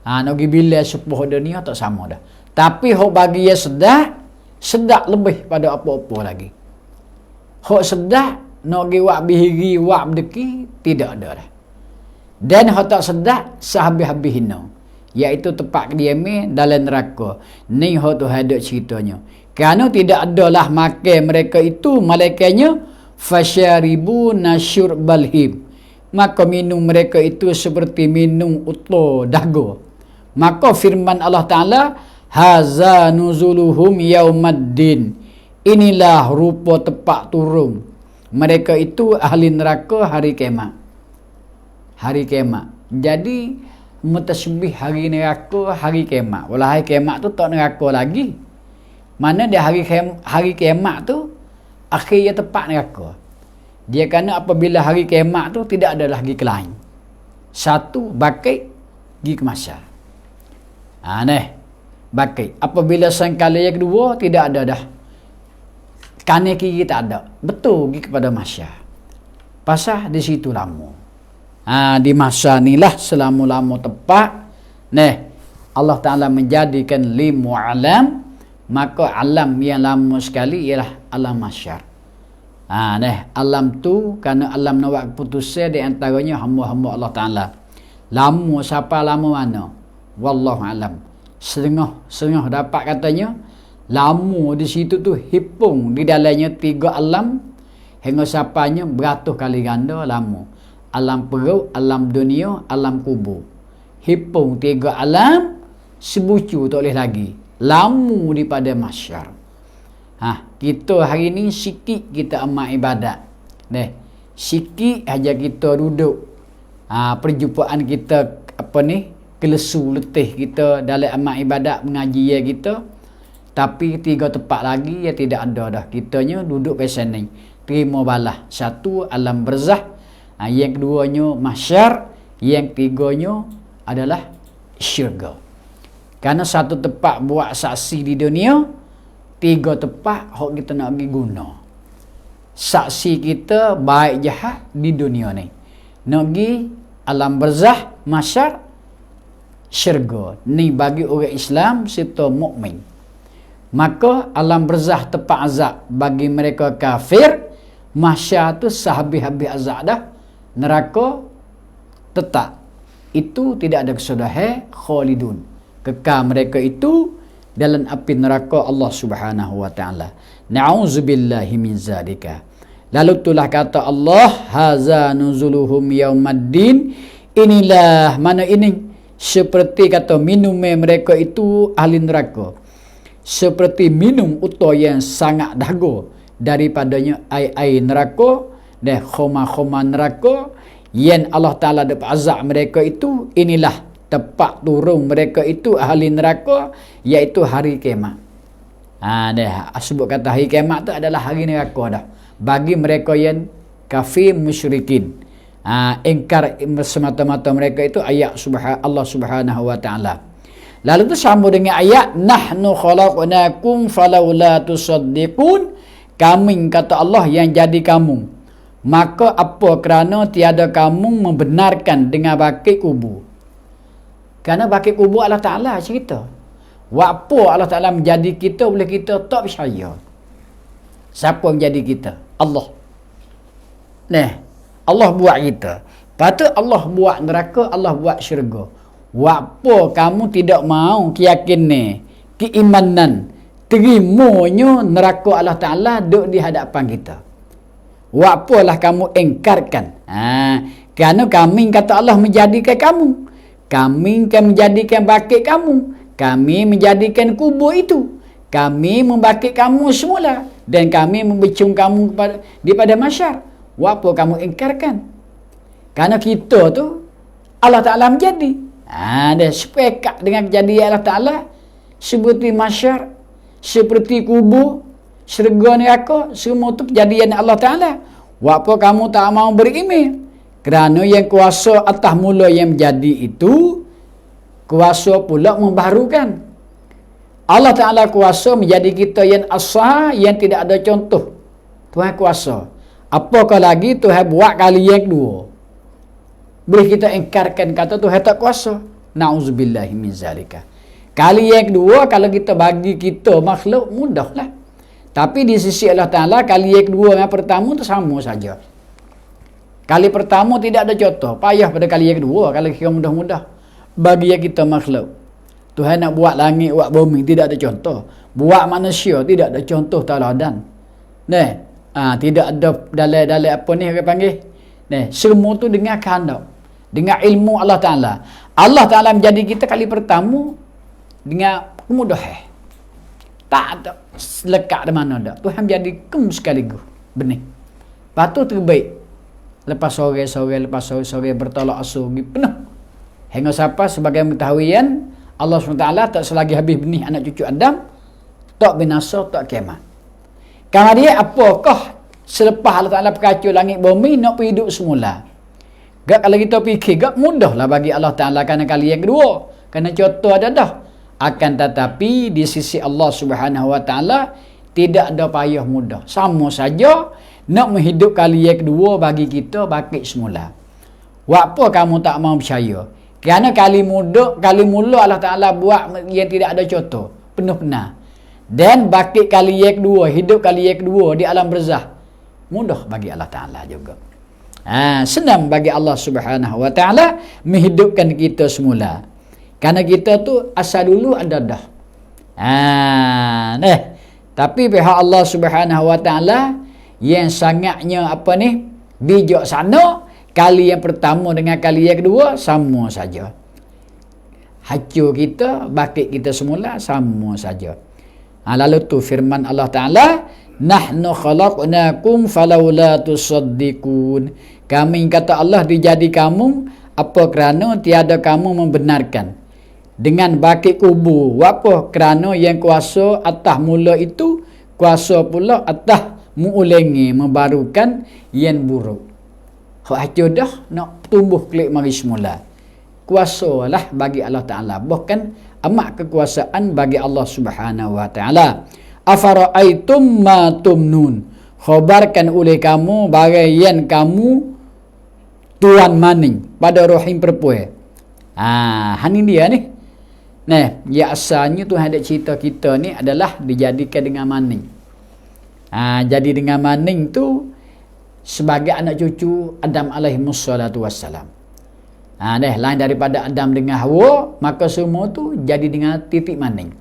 Nagi bila sepuh dunia tak sama dah. Tapi hok bagi dia sedap lebih pada apa-apa lagi. Hok sedap nagi wak bihiri wak berdeki tidak ada dah. Dan hok tak sedap sehabis-habis hina, iaitu tempat kediaman dalam neraka. Ni hok tu hadap ceritanya. Kerana tidak adalah makan mereka itu malaikatnya fasyaribu nasyurbal him. Maka minum mereka itu seperti minum utuh dagu. Maka firman Allah Ta'ala, haza nuzuluhum yaumaddin. Inilah rupa tepat turun mereka itu ahli neraka hari kiamat. Hari kiamat. Jadi mutasybih hari neraka, hari kiamat. Walau hari kiamat tu tak neraka lagi. Mana dia hari kiamat tu akhirnya tepat neraka. Dia kerana apabila hari kiamat tu tidak ada lagi kelain. Satu bakit pergi ke masyar. Bakit. Apabila sangkala yang kedua tidak ada dah. Kanan kiri tak ada. Betul pergi kepada masyar. Pasal di situ lama. Di masa inilah selama-lama tepat. Allah Ta'ala menjadikan limu alam. Maka alam yang lama sekali ialah alam masyar. Alam tu kerana alam nak keputusan di antaranya hamba-hamba Allah Ta'ala. Lama siapa lama mana? Wallahu alam. Setengah dapat katanya lama di situ tu hipung di dalamnya 3 alam hingga siapanya beratus kali ganda lama. Alam perut, alam dunia, alam kubur. Hipung 3 alam sebucu tak boleh lagi. Lama daripada masyar. Kita hari ni sikit kita amal ibadat. Sikit aja kita duduk. Perjumpaan kita kelesu letih kita dalam amal ibadat mengaji kita. Tapi 3 tempat lagi ya tidak ada dah. Kitanya duduk pesan ni. Terima balah. 1 alam barzah. Yang keduanya mahsyar. Yang ketiganya adalah syurga. Karena 1 tempat buat saksi di dunia, 3 tempat hok kita nak pergi guna. Saksi kita baik jahat di dunia ni. Nak pergi alam barzah, mahsyar, syurga. Ni bagi orang Islam serta mukmin. Maka alam barzah tempat azab bagi mereka kafir, mahsyar tu sehabis-habis azab dah, neraka tetap. Itu tidak ada kesudahan, khalidun. Kekal mereka itu dalam api neraka Allah Subhanahu wa taala. Na'udzubillahi min zalika. Lalu itulah kata Allah, haza nuzuluhum yaumaddin. Inilah mana ini, seperti kata minum mereka itu ahli neraka. Seperti minum uto yang sangat dahaga daripadanya air neraka dan khoma-khoma neraka yang Allah Ta'ala dapat azab mereka itu. Inilah tempat turun mereka itu ahli neraka, iaitu hari kiamat. Sebut kata hari kiamat tu adalah hari neraka dah bagi mereka yang kafir musyrikin. Ingkar semata-mata mereka itu ayat Allah Subhanahu wa taala. Lalu tu sambung dengan ayat nahnu khalaqnakum falaula tusaddiqun. Kami kata Allah yang jadi kamu, maka apa kerana tiada kamu membenarkan dengan bakit kubur. Kerana bakit kubur Allah Ta'ala cerita. Apa Allah Ta'ala menjadi kita boleh kita tak percaya. Siapa menjadi kita? Allah. Allah buat kita. Lepas tu Allah buat neraka, Allah buat syurga. Apa kamu tidak mau keyakin ni, keimanan, terimanya neraka Allah Ta'ala duduk di hadapan kita. Apalah kamu engkarkan. Kerana kami kata Allah menjadikan kamu. Kami kan menjadikan bakit kamu. Kami menjadikan kubur itu. Kami membakit kamu semula. Dan kami membecung kamu daripada mahsyar. Apa kamu engkarkan? Kerana kita tu Allah Ta'ala menjadi. Dia sepekat dengan kejadian Allah Ta'ala. Seperti mahsyar, seperti kubur, syurga neraka, semua tu kejadian Allah Ta'ala. Apa kamu tak mau beriman? Kerana yang kuasa atas mula yang menjadi itu, kuasa pula membaharukan. Allah Ta'ala kuasa menjadi kita yang asal, yang tidak ada contoh. Tuhan kuasa. Apakah lagi Tuhan buat kali yang kedua? Boleh kita engkarkan kata Tuhan tak kuasa? Na'udzubillahi min zalika. Kali yang kedua, kalau kita bagi kita makhluk, mudahlah. Tapi di sisi Allah Ta'ala, kali yang kedua yang pertama itu sama saja. Kali pertama tidak ada contoh. Payah pada kali yang kedua, kalau kira mudah-mudah. Bagi yang kita makhluk. Tuhan nak buat langit, buat bumi, tidak ada contoh. Buat manusia, tidak ada contoh tauladan. Tidak ada dalil apa ni orang panggil. Semua tu dengan kehendak, dengan ilmu Allah Ta'ala. Allah Ta'ala menjadi kita kali pertama dengan kemudahan. Tak ada lekat di mana dah. Tuhan menjadi kem sekaligus. Benih. Lepas tu terbaik. Lepas sore bertolak asur penuh. Hingga siapa sebagai pengetahuan Allah SWT tak selagi habis benih anak cucu Adam, tak binasa, tak kiamat. Kerana dia apakah selepas Allah Ta'ala berkacau langit bumi nak pergi hidup semula? Kalau kita fikir, mudahlah bagi Allah Ta'ala kerana kali yang kedua. Kerana contoh ada dah. Akan tetapi di sisi Allah Subhanahu Wa Ta'ala tidak ada payah mudah. Sama saja nak menghidup kali yang kedua bagi kita bakit semula. Apa kamu tak mau percaya? Kerana kali mula Allah Ta'ala buat yang tidak ada contoh. Penuh benar. Dan bakit kali yang kedua, hidup kali yang kedua di alam barzah, mudah bagi Allah Ta'ala juga. Senang bagi Allah Subhanahu Wa Ta'ala menghidupkan kita semula. Kerana kita tu asal dulu ada dah. Tapi pihak Allah Subhanahu Wa Ta'ala yang sangatnya bijak sana, kali yang pertama dengan kali yang kedua sama saja. Hancur kita, bakit kita semula sama saja. Lalu tu firman Allah Ta'ala, nahnu khalaqnakum falaula tusaddiqun. Kami kata Allah dijadi kamu, apa kerana tiada kamu membenarkan. dengan bakit kubur. Apa? Kerana yang kuasa atas mula itu, kuasa pula atas mengulangi, membarukan yang buruk. Hak hancur dah nak tumbuh klik mari semula. Kuasa lah bagi Allah Ta'ala. Bahkan amat kekuasaan bagi Allah Subhanahu Wa Ta'ala. Afara'aitum ma tumnun. Khabarkan oleh kamu bagian kamu tuan maning pada rahim perempuan. Ini dia ni. Nah, ya asalnya Tuhan ada cerita kita ni adalah dijadikan dengan maning. Jadi dengan maning tu sebagai anak cucu Adam alaihi wassalatu wassalam. Lain daripada Adam dengan Hawa, maka semua tu jadi dengan titik maning.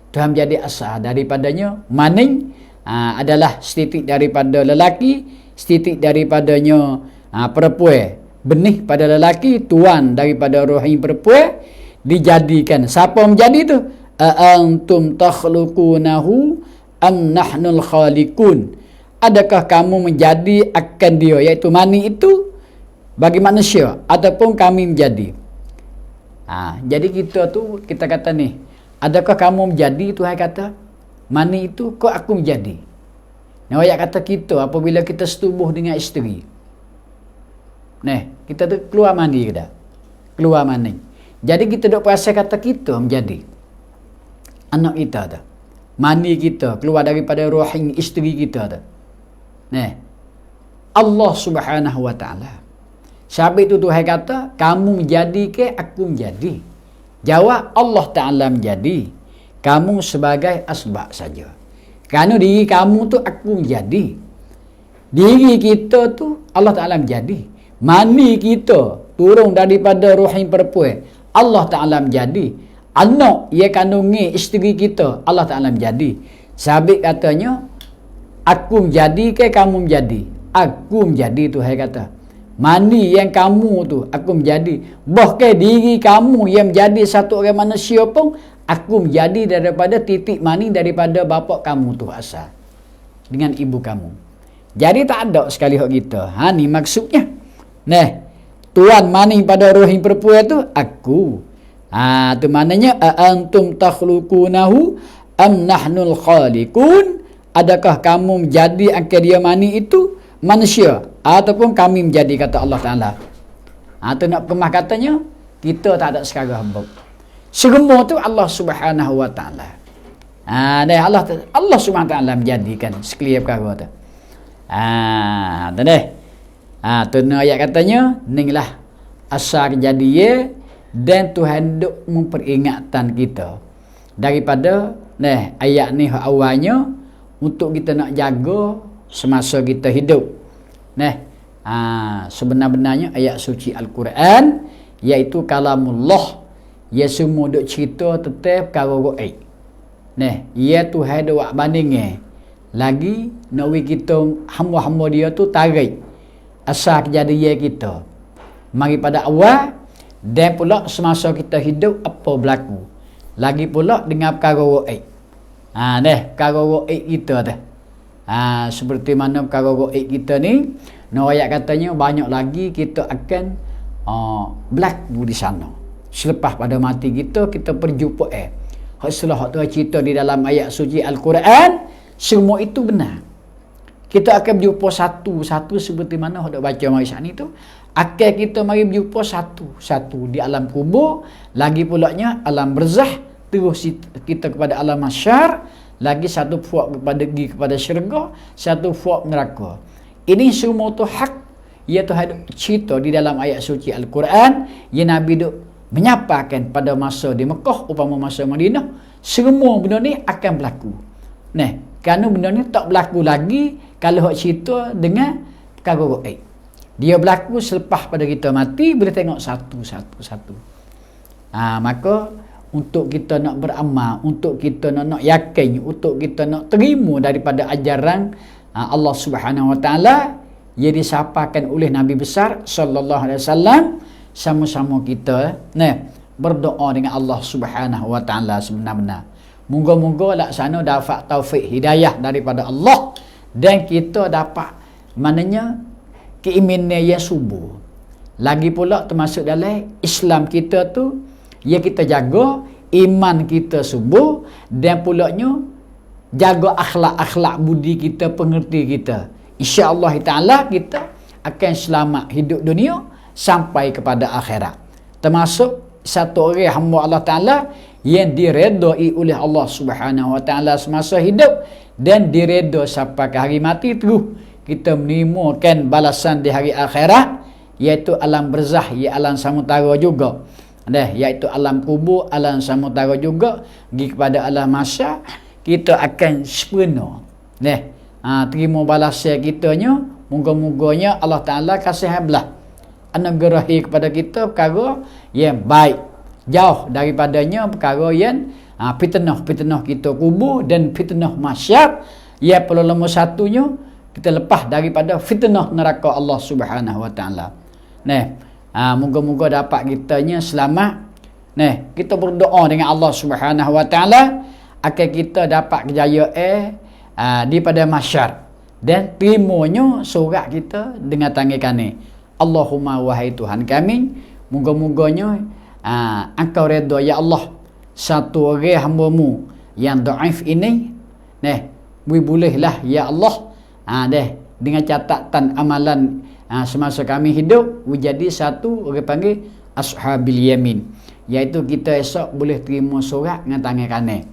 Tuhan menjadi asal daripadanya maning adalah setitik daripada lelaki, setitik daripadanya perempuan. Benih pada lelaki, tuan daripada rahim perempuan dijadikan. Siapa menjadi tu? Antum takhluqunahu am nahnul khaliqun. Adakah kamu menjadi akan dia, iaitu mani itu bagi manusia, ataupun kami menjadi? Jadi kita tu, kita kata ni, adakah kamu menjadi? Tuhan kata mani itu kau aku menjadi. Ayat kata kita apabila kita setubuh dengan isteri, kita tu keluar mani ke tak? Keluar mani. Jadi kita duk perasa kata kita menjadi anak kita tu. Mani kita keluar daripada rahim isteri kita tu. Allah Subhanahu Wa Ta'ala. Sebab itu Tuhan kata, kamu menjadi ke aku menjadi? Jawab, Allah Ta'ala menjadi. Kamu sebagai asbab saja. Kerana diri kamu tu aku menjadi. Diri kita tu Allah Ta'ala menjadi. Mani kita turun daripada rahim perempuan, Allah Ta'ala menjadi. Anak ia kandungi isteri kita, Allah Ta'ala menjadi. Sabit katanya, aku menjadi ke kamu menjadi? Aku menjadi, Tuhan kata. Mani yang kamu tu aku menjadi. Bahkan diri kamu yang menjadi satu orang manusia pun aku menjadi daripada titik mani daripada bapa kamu tu asal. Dengan ibu kamu. Jadi tak ada sekali hak kita. Ni maksudnya. Tuan mani pada rahim perempuan tu aku. Tu maknanya antum takhluqunahu am nahnul khaliqun. Adakah kamu menjadi angka dia mani itu manusia ataupun kami menjadi, kata Allah Ta'ala. Tu nak kemah katanya kita tak ada sekarang hamba. Semua tu Allah Subhanahu Wa Ta'ala. Allah Subhanahu Wa Ta'ala menjadikan sekalian perkara tu. Tu ayat katanya inilah asal kejadian dan Tuhan duk memperingatkan kita daripada ayat ni awalnya untuk kita nak jaga semasa kita hidup. Sebenar-benarnya ayat suci Al-Quran iaitu kalamullah. Ia semua duk cerita tentang perkara gaib. Ia Tuhan duk buat banding lagi nak kita hamba-hamba dia tu tarik asal kejadian kita. Mari pada awal dan pula semasa kita hidup apa berlaku. Lagi pula dengan perkara gaib. Perkara gaib kita tu. Seperti mana perkara gaib kita ni, ayat katanya banyak lagi kita akan berlaku di sana. Selepas pada mati kita berjumpa setelah tu cerita di dalam ayat suci Al-Quran, semua itu benar. Kita akan berjumpa satu-satu seperti mana hendak baca mari saat ni tu. Akan kita mari berjumpa satu-satu di alam kubur, lagi pulaknya alam barzah, terus kita kepada alam mahsyar, lagi satu puak kepada syurga, satu puak neraka. Ini semua tu hak ia Tuhan cerita di dalam ayat suci Al-Quran. Ya Nabi duk menyapakan pada masa di Mekah upama masa Madinah, semua benda ni akan berlaku. Kerana benda ni tak berlaku lagi kalau hak cerita dengan perkara gaib. Dia berlaku selepas pada kita mati, boleh tengok satu-satu. Maka untuk kita nak beramal, untuk kita nak yakin, untuk kita nak terima daripada ajaran Allah Subhanahu Wa Ta'ala, ia disapakan oleh Nabi besar sallallahu alaihi wasallam. Sama-sama kita berdoa dengan Allah Subhanahu Wa Ta'ala sebenar-benar. Moga-moga laksana dapat taufik hidayah daripada Allah dan kita dapat maknanya keimanan yang subur. Lagi pula termasuk dalam Islam kita tu ya kita jaga iman kita subuh, dan pulaknya jaga akhlak-akhlak budi kita, pengerti kita. Insya-Allah taala kita akan selamat hidup dunia sampai kepada akhirat. Termasuk satu orang hamba Allah Taala yang diredai oleh Allah Subhanahu Wa Taala semasa hidup, dan diredha sampai ke hari mati, terus kita menemukan balasan di hari akhirat, iaitu alam barzah, ya alam samudara juga. Iaitu alam kubur, alam samudara juga, pergi kepada alam mahsyar, kita akan sepenuh terima balasan kitanya. Moga-moganya Allah Taala kasih belah anugerahi kepada kita perkara yang baik, jauh daripadanya perkara yang fitnah kita kubur dan fitnah mahsyar. Ya, perlu nombor satunya kita lepas daripada fitnah neraka Allah Subhanahu Wa Taala. Moga-moga dapat kitanya selamat. Kita berdoa dengan Allah Subhanahu Wa Taala akan kita dapat kejayaan di pada mahsyar, dan terimanya surat kita dengan tangan kanan. Allahumma wahai Tuhan kami, moga-moganya engkau redha ya Allah satu orang hamba-Mu yang dhaif ini, bolehlah ya Allah dengan catatan amalan semasa kami hidup jadi satu orang panggil ashabil yamin, iaitu kita esok boleh terima surat dengan tangan kanan.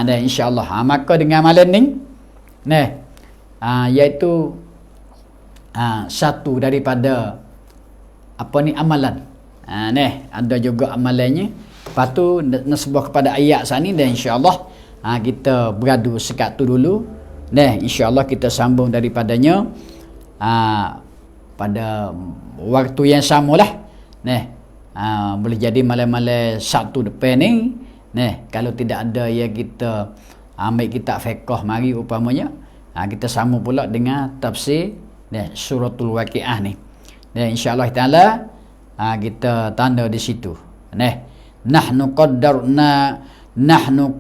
Dan insya-Allah maka dengan amalan ni iaitu satu daripada amalan. Ada juga amalannya. Lepas tu nasbah kepada ayat sani, dan insya-Allah kita beradu sekat tu dulu. Insya-Allah kita sambung daripadanya pada waktu yang samalah. Boleh jadi malam-malam Sabtu depan ni. Kalau tidak ada yang kita ambil kitab fiqh mari umpamanya, kita sama pula dengan tafsir suratul waqiah ni. Dan insya-Allah taala kita tanda di situ. Nahnu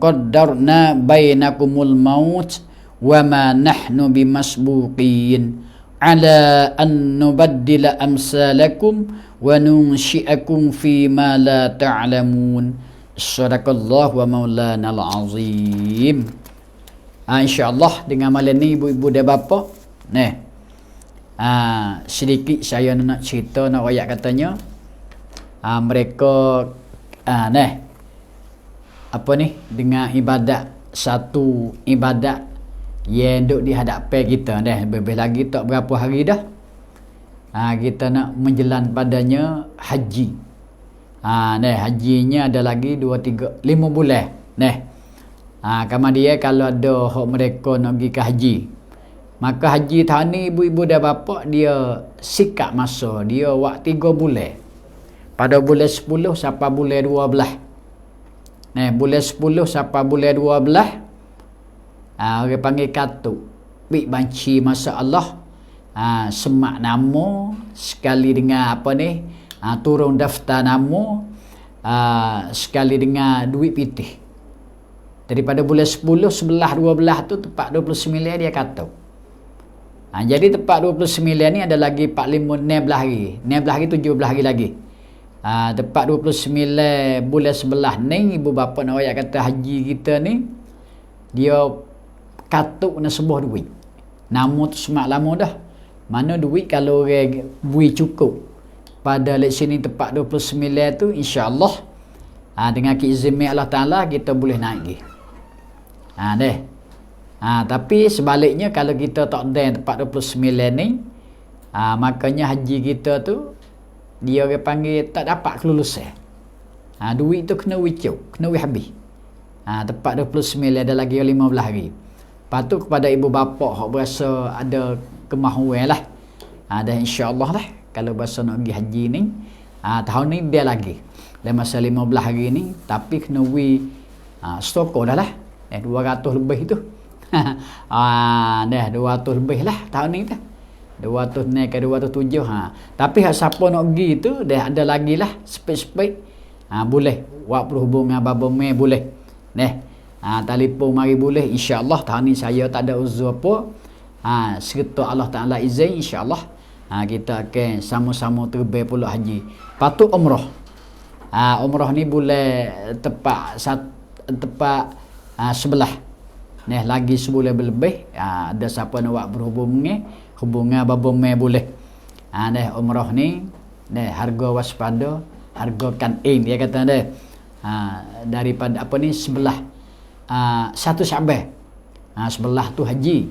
qaddarna bainakumul maut wa ma nahnu bimasbuqin ala an nubaddila amsalakum wa nunsyi'akum fi ma la ta'lamun. Sadaqallahu wa maulana al-azim. InsyaAllah dengan malam ni ibu-ibu dan bapa, sedikit saya nak cerita, nak rakyat katanya mereka dengan ibadat, satu ibadat yang duduk di hadapan kita lebih lagi tak berapa hari dah kita nak menjelan padanya haji. Hajinya ada lagi 2, 3, 5 bulan. Kemudian kalau ada hak mereka nak pergi ke haji, maka haji tahun ni ibu-ibu dan bapa dia sikap masa dia waktu 3 bulan. Pada bulan 10 sampai bulan 12. Bulan 10 sampai bulan 12 orang panggil katuk. Bik banci masa Allah. Semak nama sekali dengan turun daftar nama sekali dengan duit pitih. Daripada bulan 10, 11, 12 tu tepat 29 dia kata. Jadi tepat 29 ni ada lagi 45 16 hari. 16 hari 17 hari lagi. Tepat 29 bulan 11 ni ibu bapa nak ayat kata haji kita ni dia katuk nak sebuah duit. Nama tu semak lama dah. Mana duit kalau orang bui cukup pada leksion ni tepat 29 tu, insya-Allah dengan keizinin Allah Taala kita boleh naik lagi. Tapi sebaliknya kalau kita tak ada tepat 29 ni, makanya haji kita tu dia orang panggil tak dapat kelulusan. Duit tu kena wicau, kena habis. Tepat 29 ada lagi 15 hari. Lepas tu kepada ibu bapa hak berasa ada kemahuan lah. Dan insya-Allah lah kalau berasa nak pergi haji ni, tahun ni dia lagi dalam masa 15 hari ni, tapi kena stoko dah lah 200 lebih tu. 200 lebih lah tahun ni tu. 200 naik ke 207. Tapi siapa nak pergi tu dah ada lagi lah spek-spek. Boleh buat perhubungan Babame boleh. Telefon mari boleh, insya-Allah tahun ni saya tak ada uzur apa. Serta Allah Taala izin, insya-Allah kita akan sama-sama terbang pula haji. Patut umrah. umrah ni boleh tepat sebelah. Lagi sebulan lebih. Ada siapa nak buat hubungan babome boleh. Umrah ni harga waspada, harga kanin dia kata dia. Daripada sebelah satu Syaban. Sebelah tu haji.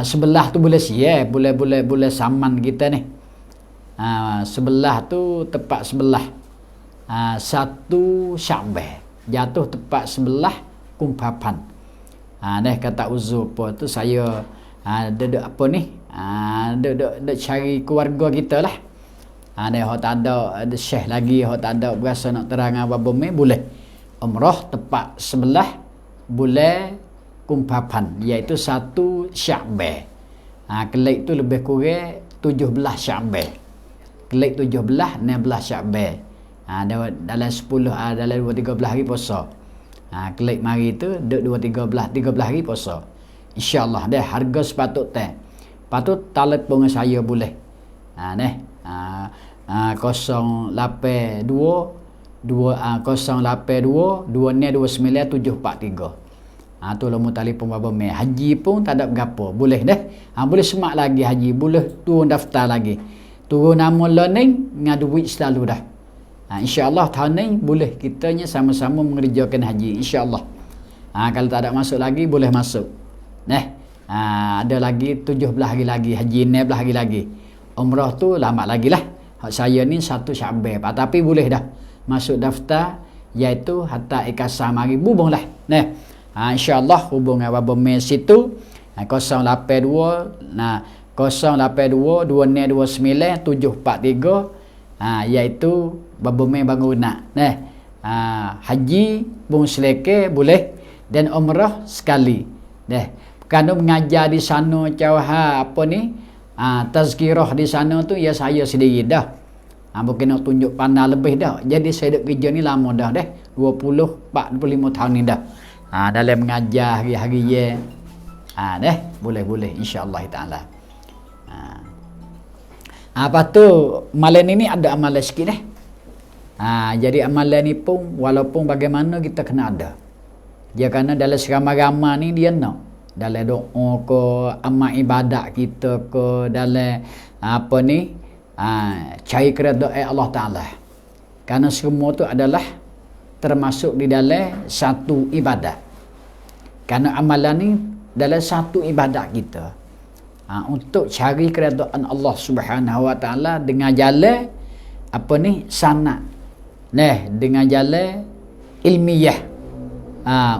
Sebelah tu boleh boleh saman kita ni. Sebelah tu tepat sebelah satu Syaban, jatuh tepat sebelah kumpapan. Kata uzur apa tu saya duduk duduk cari keluarga kita lah. Hok tak ada syekh lagi, hok tak ada berasa nak terang apa boleh umrah tepat sebelah bulan kumpapan, iaitu satu Syaban. Kelik tu lebih kurang 17 Syaban. Kelik 17, 16 Syaban. Dalam 10, dalam 2-13 hari puasa. Kelik mari tu duk 2-13 hari puasa. InsyaAllah dah harga sepatutnya. Patut telefon saya boleh. 082 082 29 743. Tu lama telefon bapa mai. Haji pun tak ada berapa. Boleh dah. Boleh semak lagi haji, boleh turun daftar lagi. Turun nama learning dengan duit selalu dah. InsyaAllah tahun ni boleh kitanya sama-sama mengerjakan haji. InsyaAllah. Kalau tak ada masuk lagi, boleh masuk. Ada lagi 17 hari lagi. Haji 16 hari lagi. Umrah tu lama lagi lah. Saya ni satu Syaban. Tapi boleh dah masuk daftar, iaitu hatta ikasah mari bubung lah. InsyaAllah hubung dengan Baba Mei situ. 082 082 29 743, iaitu Baba Mei Bangunan. Haji bung seleke boleh, dan umrah sekali. Kerana mengajar di sana tazkirah di sana tu ya saya sendiri dah. Bukan nak tunjuk pandai lebih dah. Jadi saya duk kerja ni lama dah 25 tahun ni dah. Dalam mengajar hari-hari ye. Boleh insya-Allah taala. Apa tu amalan ini ada amalan sikit jadi amalan ni pun walaupun bagaimana kita kena ada. Dia kerana dalam serama-rama ni dia nak dalam doa ke, amal ibadat kita ke, dalam cari keredaan Allah Ta'ala. Kerana semua tu adalah termasuk di dalam satu ibadat. Kerana amalan ni dalam satu ibadat kita. Untuk cari keredaan Allah Subhanahu Wa Ta'ala dengan jalan sanad. Dengan jalan ilmiah.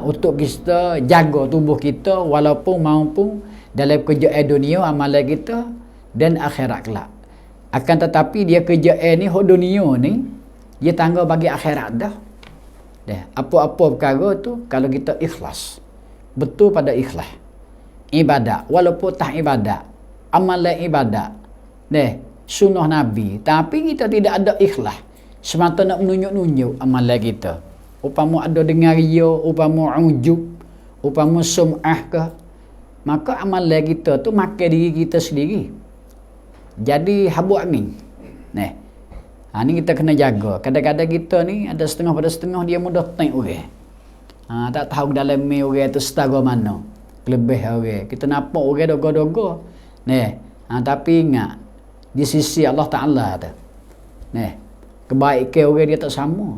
Untuk kita jaga tubuh kita walaupun maupun dalam kerjaan dunia amalan kita dan akhirat kelak. Akan tetapi dia kerjaan ni dunia ni dia tangga bagi akhirat dah. Apa-apa perkara tu kalau kita ikhlas, betul pada ikhlas ibadat, walaupun tak ibadat, amalan ibadat, sunnah Nabi, tapi kita tidak ada ikhlas, semata nak menunjuk-nunjuk amalan kita. Upama ada dengar ria, upama ujub, upama sum'ah ke, maka amalan kita tu makan diri kita sendiri. Jadi habuk angin. Ni kita kena jaga. Kadang-kadang kita ni ada setengah pada setengah dia mudah tengok orang. Tak tahu dalam mi orang tu setara mana. Lebih orang. Kita nampak orang dogo-dogo. Tapi ingat di sisi Allah Ta'ala tu. Kebaikan orang dia tak sama.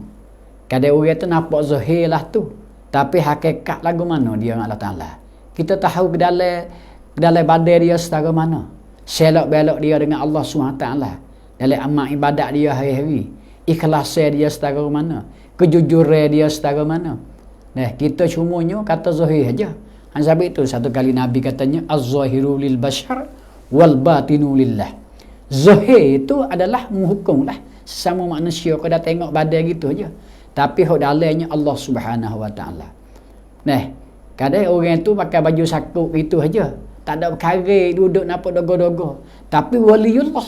Kadang orang tu nampak zahir lah tu. Tapi hakikat lagu mana dia dengan Allah Ta'ala. Kita tahu ke dalam badan dia setara mana. Selok-belok dia dengan Allah SWT. Dalam amal ibadat dia hari-hari. Ikhlasnya dia setara mana. Kejujuran dia setara mana. Kita cumanya kata zahir aja. Sebab itu satu kali Nabi katanya az-zahiru lil bashar wal batinu lillah. Zahir itu adalah menghukum lah sesama manusia. Kau dah tengok badan gitu aja. Tapi hok dalamnya Allah Subhanahu Wa Ta'ala. Kadang orang tu pakai baju sakuk itu aja. Tak ada berkarir, duduk nampak dogo-dogo. Tapi waliullah.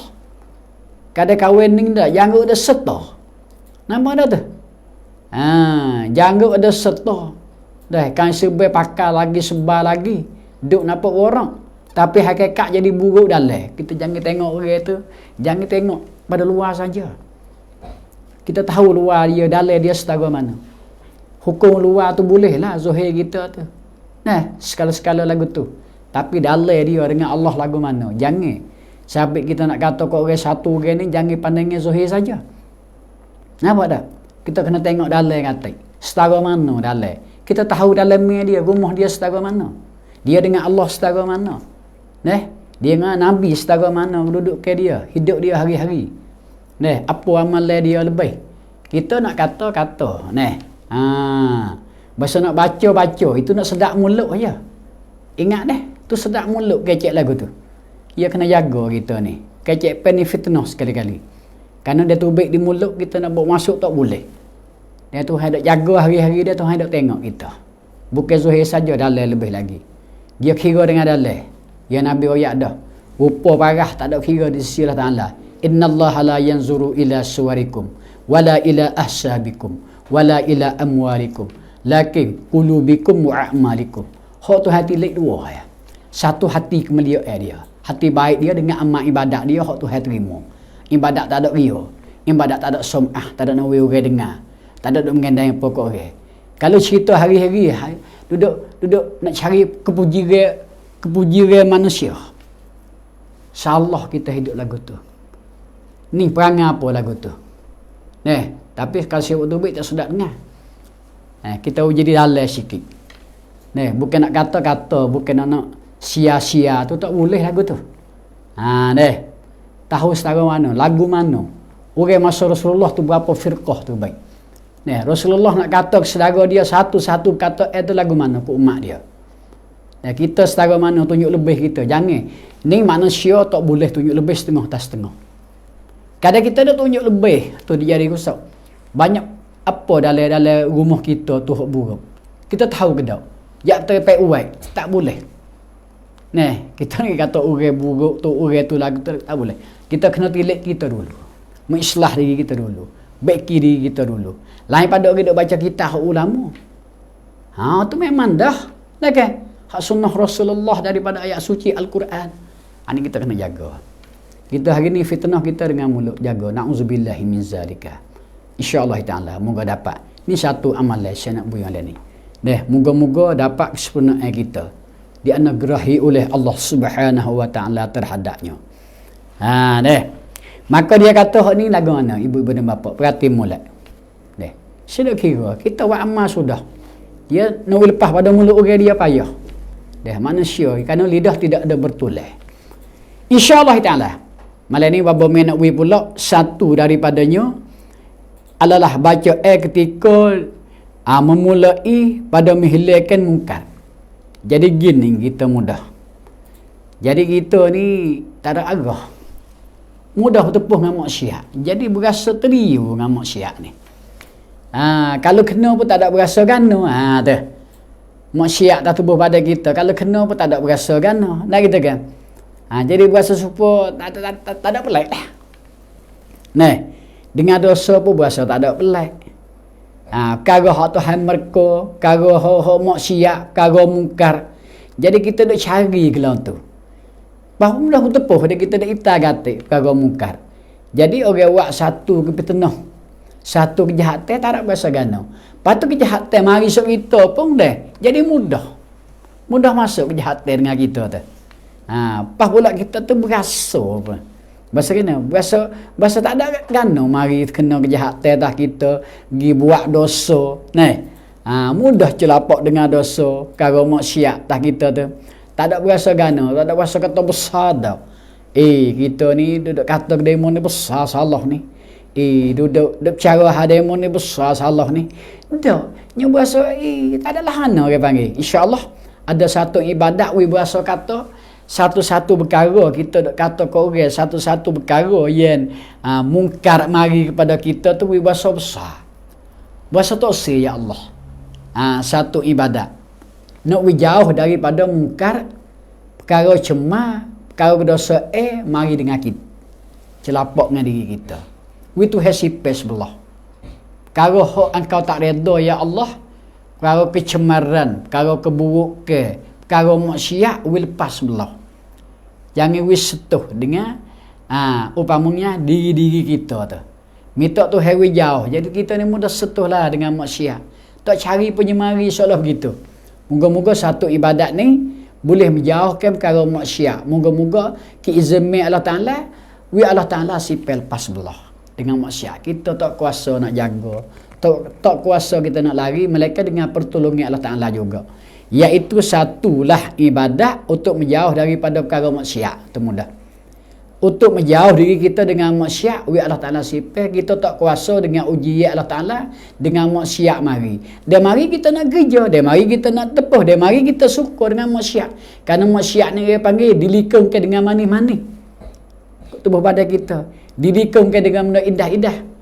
Kadang kahwin ni dah, janggut ada serta. Nampak dah tu? Janggut ada serta. Kan sebar pakai lagi, sebar lagi. Duduk nampak orang. Tapi hakikat jadi buruk dalam. Kita jangan tengok orang tu. Jangan tengok pada luar saja. Kita tahu luar dia, dalam dia setara mana. Hukum luar tu boleh lah zahir kita tu. Nah, sekala-sekala lagu tu. Tapi dalam dia dengan Allah lagu mana. Jangan. Sabit kita nak kata kau orang satu orang ni, jangan pandangnya zahir saja. Nampak tak? Kita kena tengok dalam kata. Setara mana dalam. Kita tahu dalamnya dia, rumah dia setara mana. Dia dengan Allah setara mana. Nah, dia dengan Nabi setara mana duduk ke dia. Hidup dia hari-hari. Nah, apa amalan dia lebih. Kita nak kata-kata. Nah, bahasa nak baca-baca. Itu nak sedap mulut aja. Ingat deh, tu sedap mulut kecek lagu tu. Dia kena jaga kita ni. Kecek pen ni fitnah sekali-kali. Kerana dia tu baik di mulut, kita nak bawa masuk tak boleh. Dia tu hendak jaga hari-hari dia tu hendak tengok kita. Bukan zuhir saja, dalam lebih lagi. Dia kira dengan dalam. Ya Nabi ayat dah. Rupa parah tak ada kira di sisi Allah Ta'ala. Innallaha la yanzuru ila suwarikum wala ila ahsabikum wala ila amwalikum lakin qulubikum wa a'malikum. Hak tu hati lek dua ya. Satu hati kemuliaan dia. Hati baik dia dengan amal ibadat dia, hak tu hati terima. Ibadat tak ada ria. Ibadat tak ada sum'ah, tak ada nak orang dengar. Tak ada duk mengendai pokok orang. Kalau cerita hari-hari duduk nak cari kepujian manusia. InsyaAllah kita hidup lagu tu. Ni perangai apa lagu tu. Tapi kalau siapa tu baik tak sedap dengar. Kita jadi dalam sikit. Bukan nak kata-kata, bukan nak sia-sia tu tak boleh lagu tu. Tahu setara mana, lagu mana. Orang masa Rasulullah tu berapa firqah tu baik. Rasulullah nak kata ke saudara dia satu-satu kata itu lagu mana ke umat dia. Kita setara mana tunjuk lebih kita. Jangan. Ni manusia tak boleh tunjuk lebih setengah tak setengah. Kadang kita dah tunjuk lebih, tu dia jadi rusak. Banyak apa dalam rumah kita tu hak buruk. Kita tahu ke tak? Jak terpek uai, tak boleh. Kita ni kata orang buruk tu, orang tu lagu tu, tak boleh. Kita kena tilik kita dulu. Mengislah diri kita dulu. Baiki diri kita dulu. Lain pada orang duk baca kitab hak ulama. Tu memang dah. Kan? Hak sunnah Rasulullah daripada ayat suci Al-Quran. Ini kita kena jaga. Kita hari ni fitnah kita dengan mulut jaga. Na'udzubillahi min zalika. InsyaAllah ta'ala. Moga dapat. Ni satu amalan saya nak buyang ni. Moga-moga dapat kesempurnaan kita. Dianugerahi oleh Allah Subhanahu wa ta'ala terhadapnya. Maka dia kata hak ni lagu mana ibu-ibu dan bapa. Perhati mulai. Saya kira kita buat amal sudah. Dia nak lepas pada mulut orang dia payah. Manusia kerana lidah tidak ada bertulah. InsyaAllah ta'ala. Malam ni bapa nak bui pula satu daripadanya adalah baca ketika memulai pada menghilangkan mungkar. Jadi gini kita mudah. Jadi kita ni tak ada arah. Mudah bertepuh dengan maksiat. Jadi berasa teriu dengan maksiat ni. Kalau kena pun tak ada berasa gana. Tu. Maksiat tak tubuh pada kita. Kalau kena pun tak ada berasa gana. Nah kita kan. Jadi berasa supo tak ada pelik lah. Dengan dosa pun berasa tak ada pelik. Perkara hak Tuhan mereka, perkara hak maksiat, perkara mungkar. Jadi kita duk cari gelang tu. Bahawa mudah bertepuh dia kita dak itagati perkara mungkar. Jadi orang buat satu kepitnah, satu kejahatan tak ada berasa gana. Patu kejahatan mari sok kita pun dah. Jadi mudah masuk kejahatan dengan kita tu. Pas pula kita tu berasa apa? Berasa kena, berasa tak ada gana mari kena kejahatan dah kita pergi buat dosa. Mudah celapak dengan dosa, perkara maksiat dah kita tu. Tak ada berasa gana, tak ada berasa kata besar dah. Kita ni duduk kata demo ni besar salah ni. Duduk cara demo ni besar salah ni. Dah, nyu berasa tak ada lahana orang panggil. InsyaAllah ada satu ibadat we berasa kata satu-satu perkara kita dok kata ke orang satu-satu perkara yang mungkar mari kepada kita tu we berasa besar. Berasa tak sih ya Allah. Satu ibadat. Nak we jauh daripada mungkar perkara cemar, perkara dosa mari dengan kita. Celapak dengan diri kita. We tu hesipes belah. Perkara hak engkau tak redha ya Allah, perkara kecemaran, perkara keburukan, perkara maksiat we lepas belah. Jangan we setuh dengan upamanya diri-diri kita tu. Minta tu hari jauh. Jadi kita ni mudah setuh lah dengan maksiat. Tak cari penyemari seolah begitu. Moga-moga satu ibadat ni boleh menjauhkan perkara maksiat. Moga-moga keizami Allah Ta'ala, Allah Ta'ala sipel pas belah dengan maksiat. Kita tak kuasa nak jaga. Tak kuasa kita nak lari, melainkan dengan pertolongan Allah Ta'ala juga. Iaitu satulah ibadat untuk menjauh daripada perkara maksiat. Itu mudah. Untuk menjauh diri kita dengan maksiat, Allah Ta'ala sipel. Kita tak kuasa dengan ujian Allah Ta'ala dengan maksiat mari. Dia mari kita nak kerja, dia mari kita nak tepuh, dia mari kita suka dengan maksiat. Kerana maksiat ni dia panggil dilikungkan dengan manis-manis tubuh badan kita. Dilikungkan dengan benda indah-indah.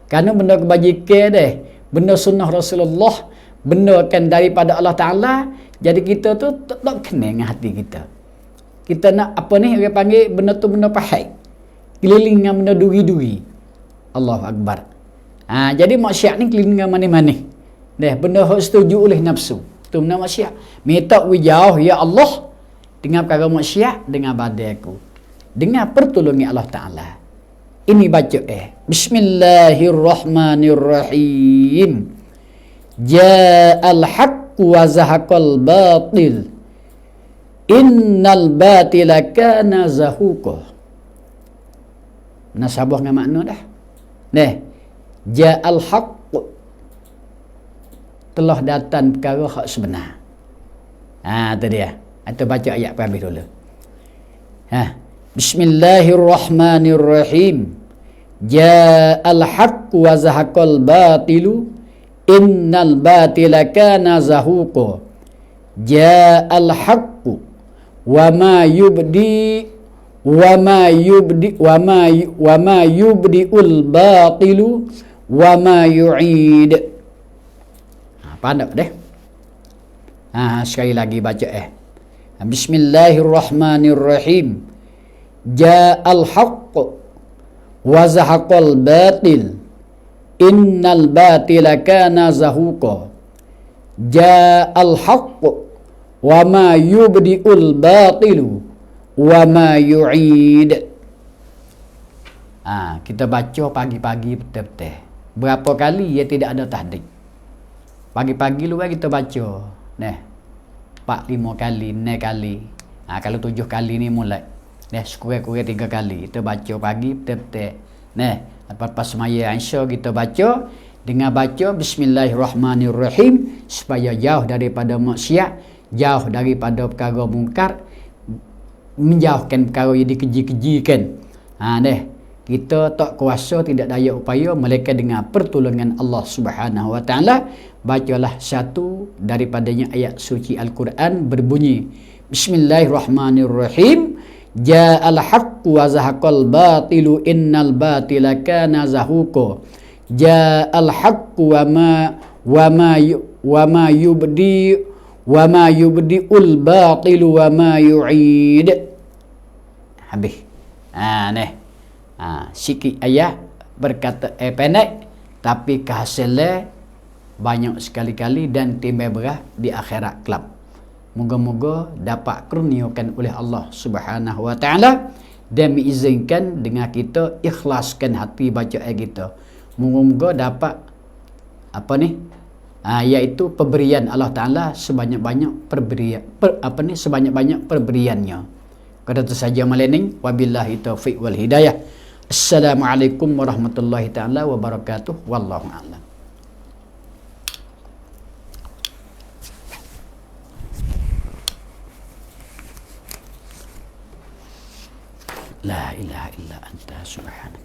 Kerana benda kebajikan dia, benda sunnah Rasulullah, benda kan daripada Allah Ta'ala. Jadi kita tu tak kena dengan hati kita. Kita nak apa ni orang panggil benda tu benda pahit. Keliling dengan benda duri-duri. Allahu Akbar. Jadi maksiat ni keliling dengan manis-manis. Benda yang setuju oleh nafsu. Tu benda maksiat. Minta jauh ya Allah dengan perkara maksiat dengan badan aku. Dengan pertolongan Allah Ta'ala. Ini baca Bismillahirrahmanirrahim. Ja'al haqqu wa zahaqal batil. Innal batila kana zahuqa. Nasabah dengan makna dah. Ja'al haqq, telah datang perkara hak sebenar. Itu dia. Itu baca ayat habis dulu. Bismillahirrahmanirrahim. Ja'al haqq wa zahaqal batilu. Innal batila kana zahuqa. Ja'al haqq wa ma yubdi ul batilu wa ma yu'id. Pandai deh. Sekali lagi baca Bismillahirrahmanirrahim. Ja'al haqq wa zahaqal batil. Innal batila kana zahuqa. Ja'al haqq wa ma yubdi'ul batilu wa ma yu'id. Kita baca pagi-pagi betul-betul. Berapa kali ia tidak ada tahdid. Pagi-pagi luar kita baca 4-5 kali, 6 kali. Kalau 7 kali ni mulai. Sekurang-kurang 3 kali kita baca pagi betul-betul. Lepas semaya Aisyah kita baca dengan baca Bismillahirrahmanirrahim supaya jauh daripada maksiat, jauh daripada perkara mungkar, menjauhkan perkara yang dikeji-kejikan. Kita tak kuasa, tidak daya upaya melainkan dengan pertolongan Allah Subhanahu wa Ta'ala. Bacalah satu daripadanya ayat suci Al-Quran berbunyi Bismillahirrahmanirrahim. Ja'al haqqu wa zahaqal batilu innal batila kana zahuqa. Ja'al haqqu wa ma yubdi'ul batilu wa ma yu'id. Habis. Sikit ayat berkata pendek tapi kehasilnya banyak sekali-kali dan timbul berat di akhirat kelak. Moga-moga dapat kurniakan oleh Allah Subhanahu wa Ta'ala dan mengizinkan dengan kita ikhlaskan hati bacaan kita. Moga-moga dapat iaitu pemberian Allah Ta'ala sebanyak-banyak sebanyak-banyak pemberiannya. Kata itu saja malening. Wabillahi taufiq wal hidayah. Assalamualaikum warahmatullahi ta'ala wabarakatuh. Wallahu a'lam. La ilaha illa anta subhanaka.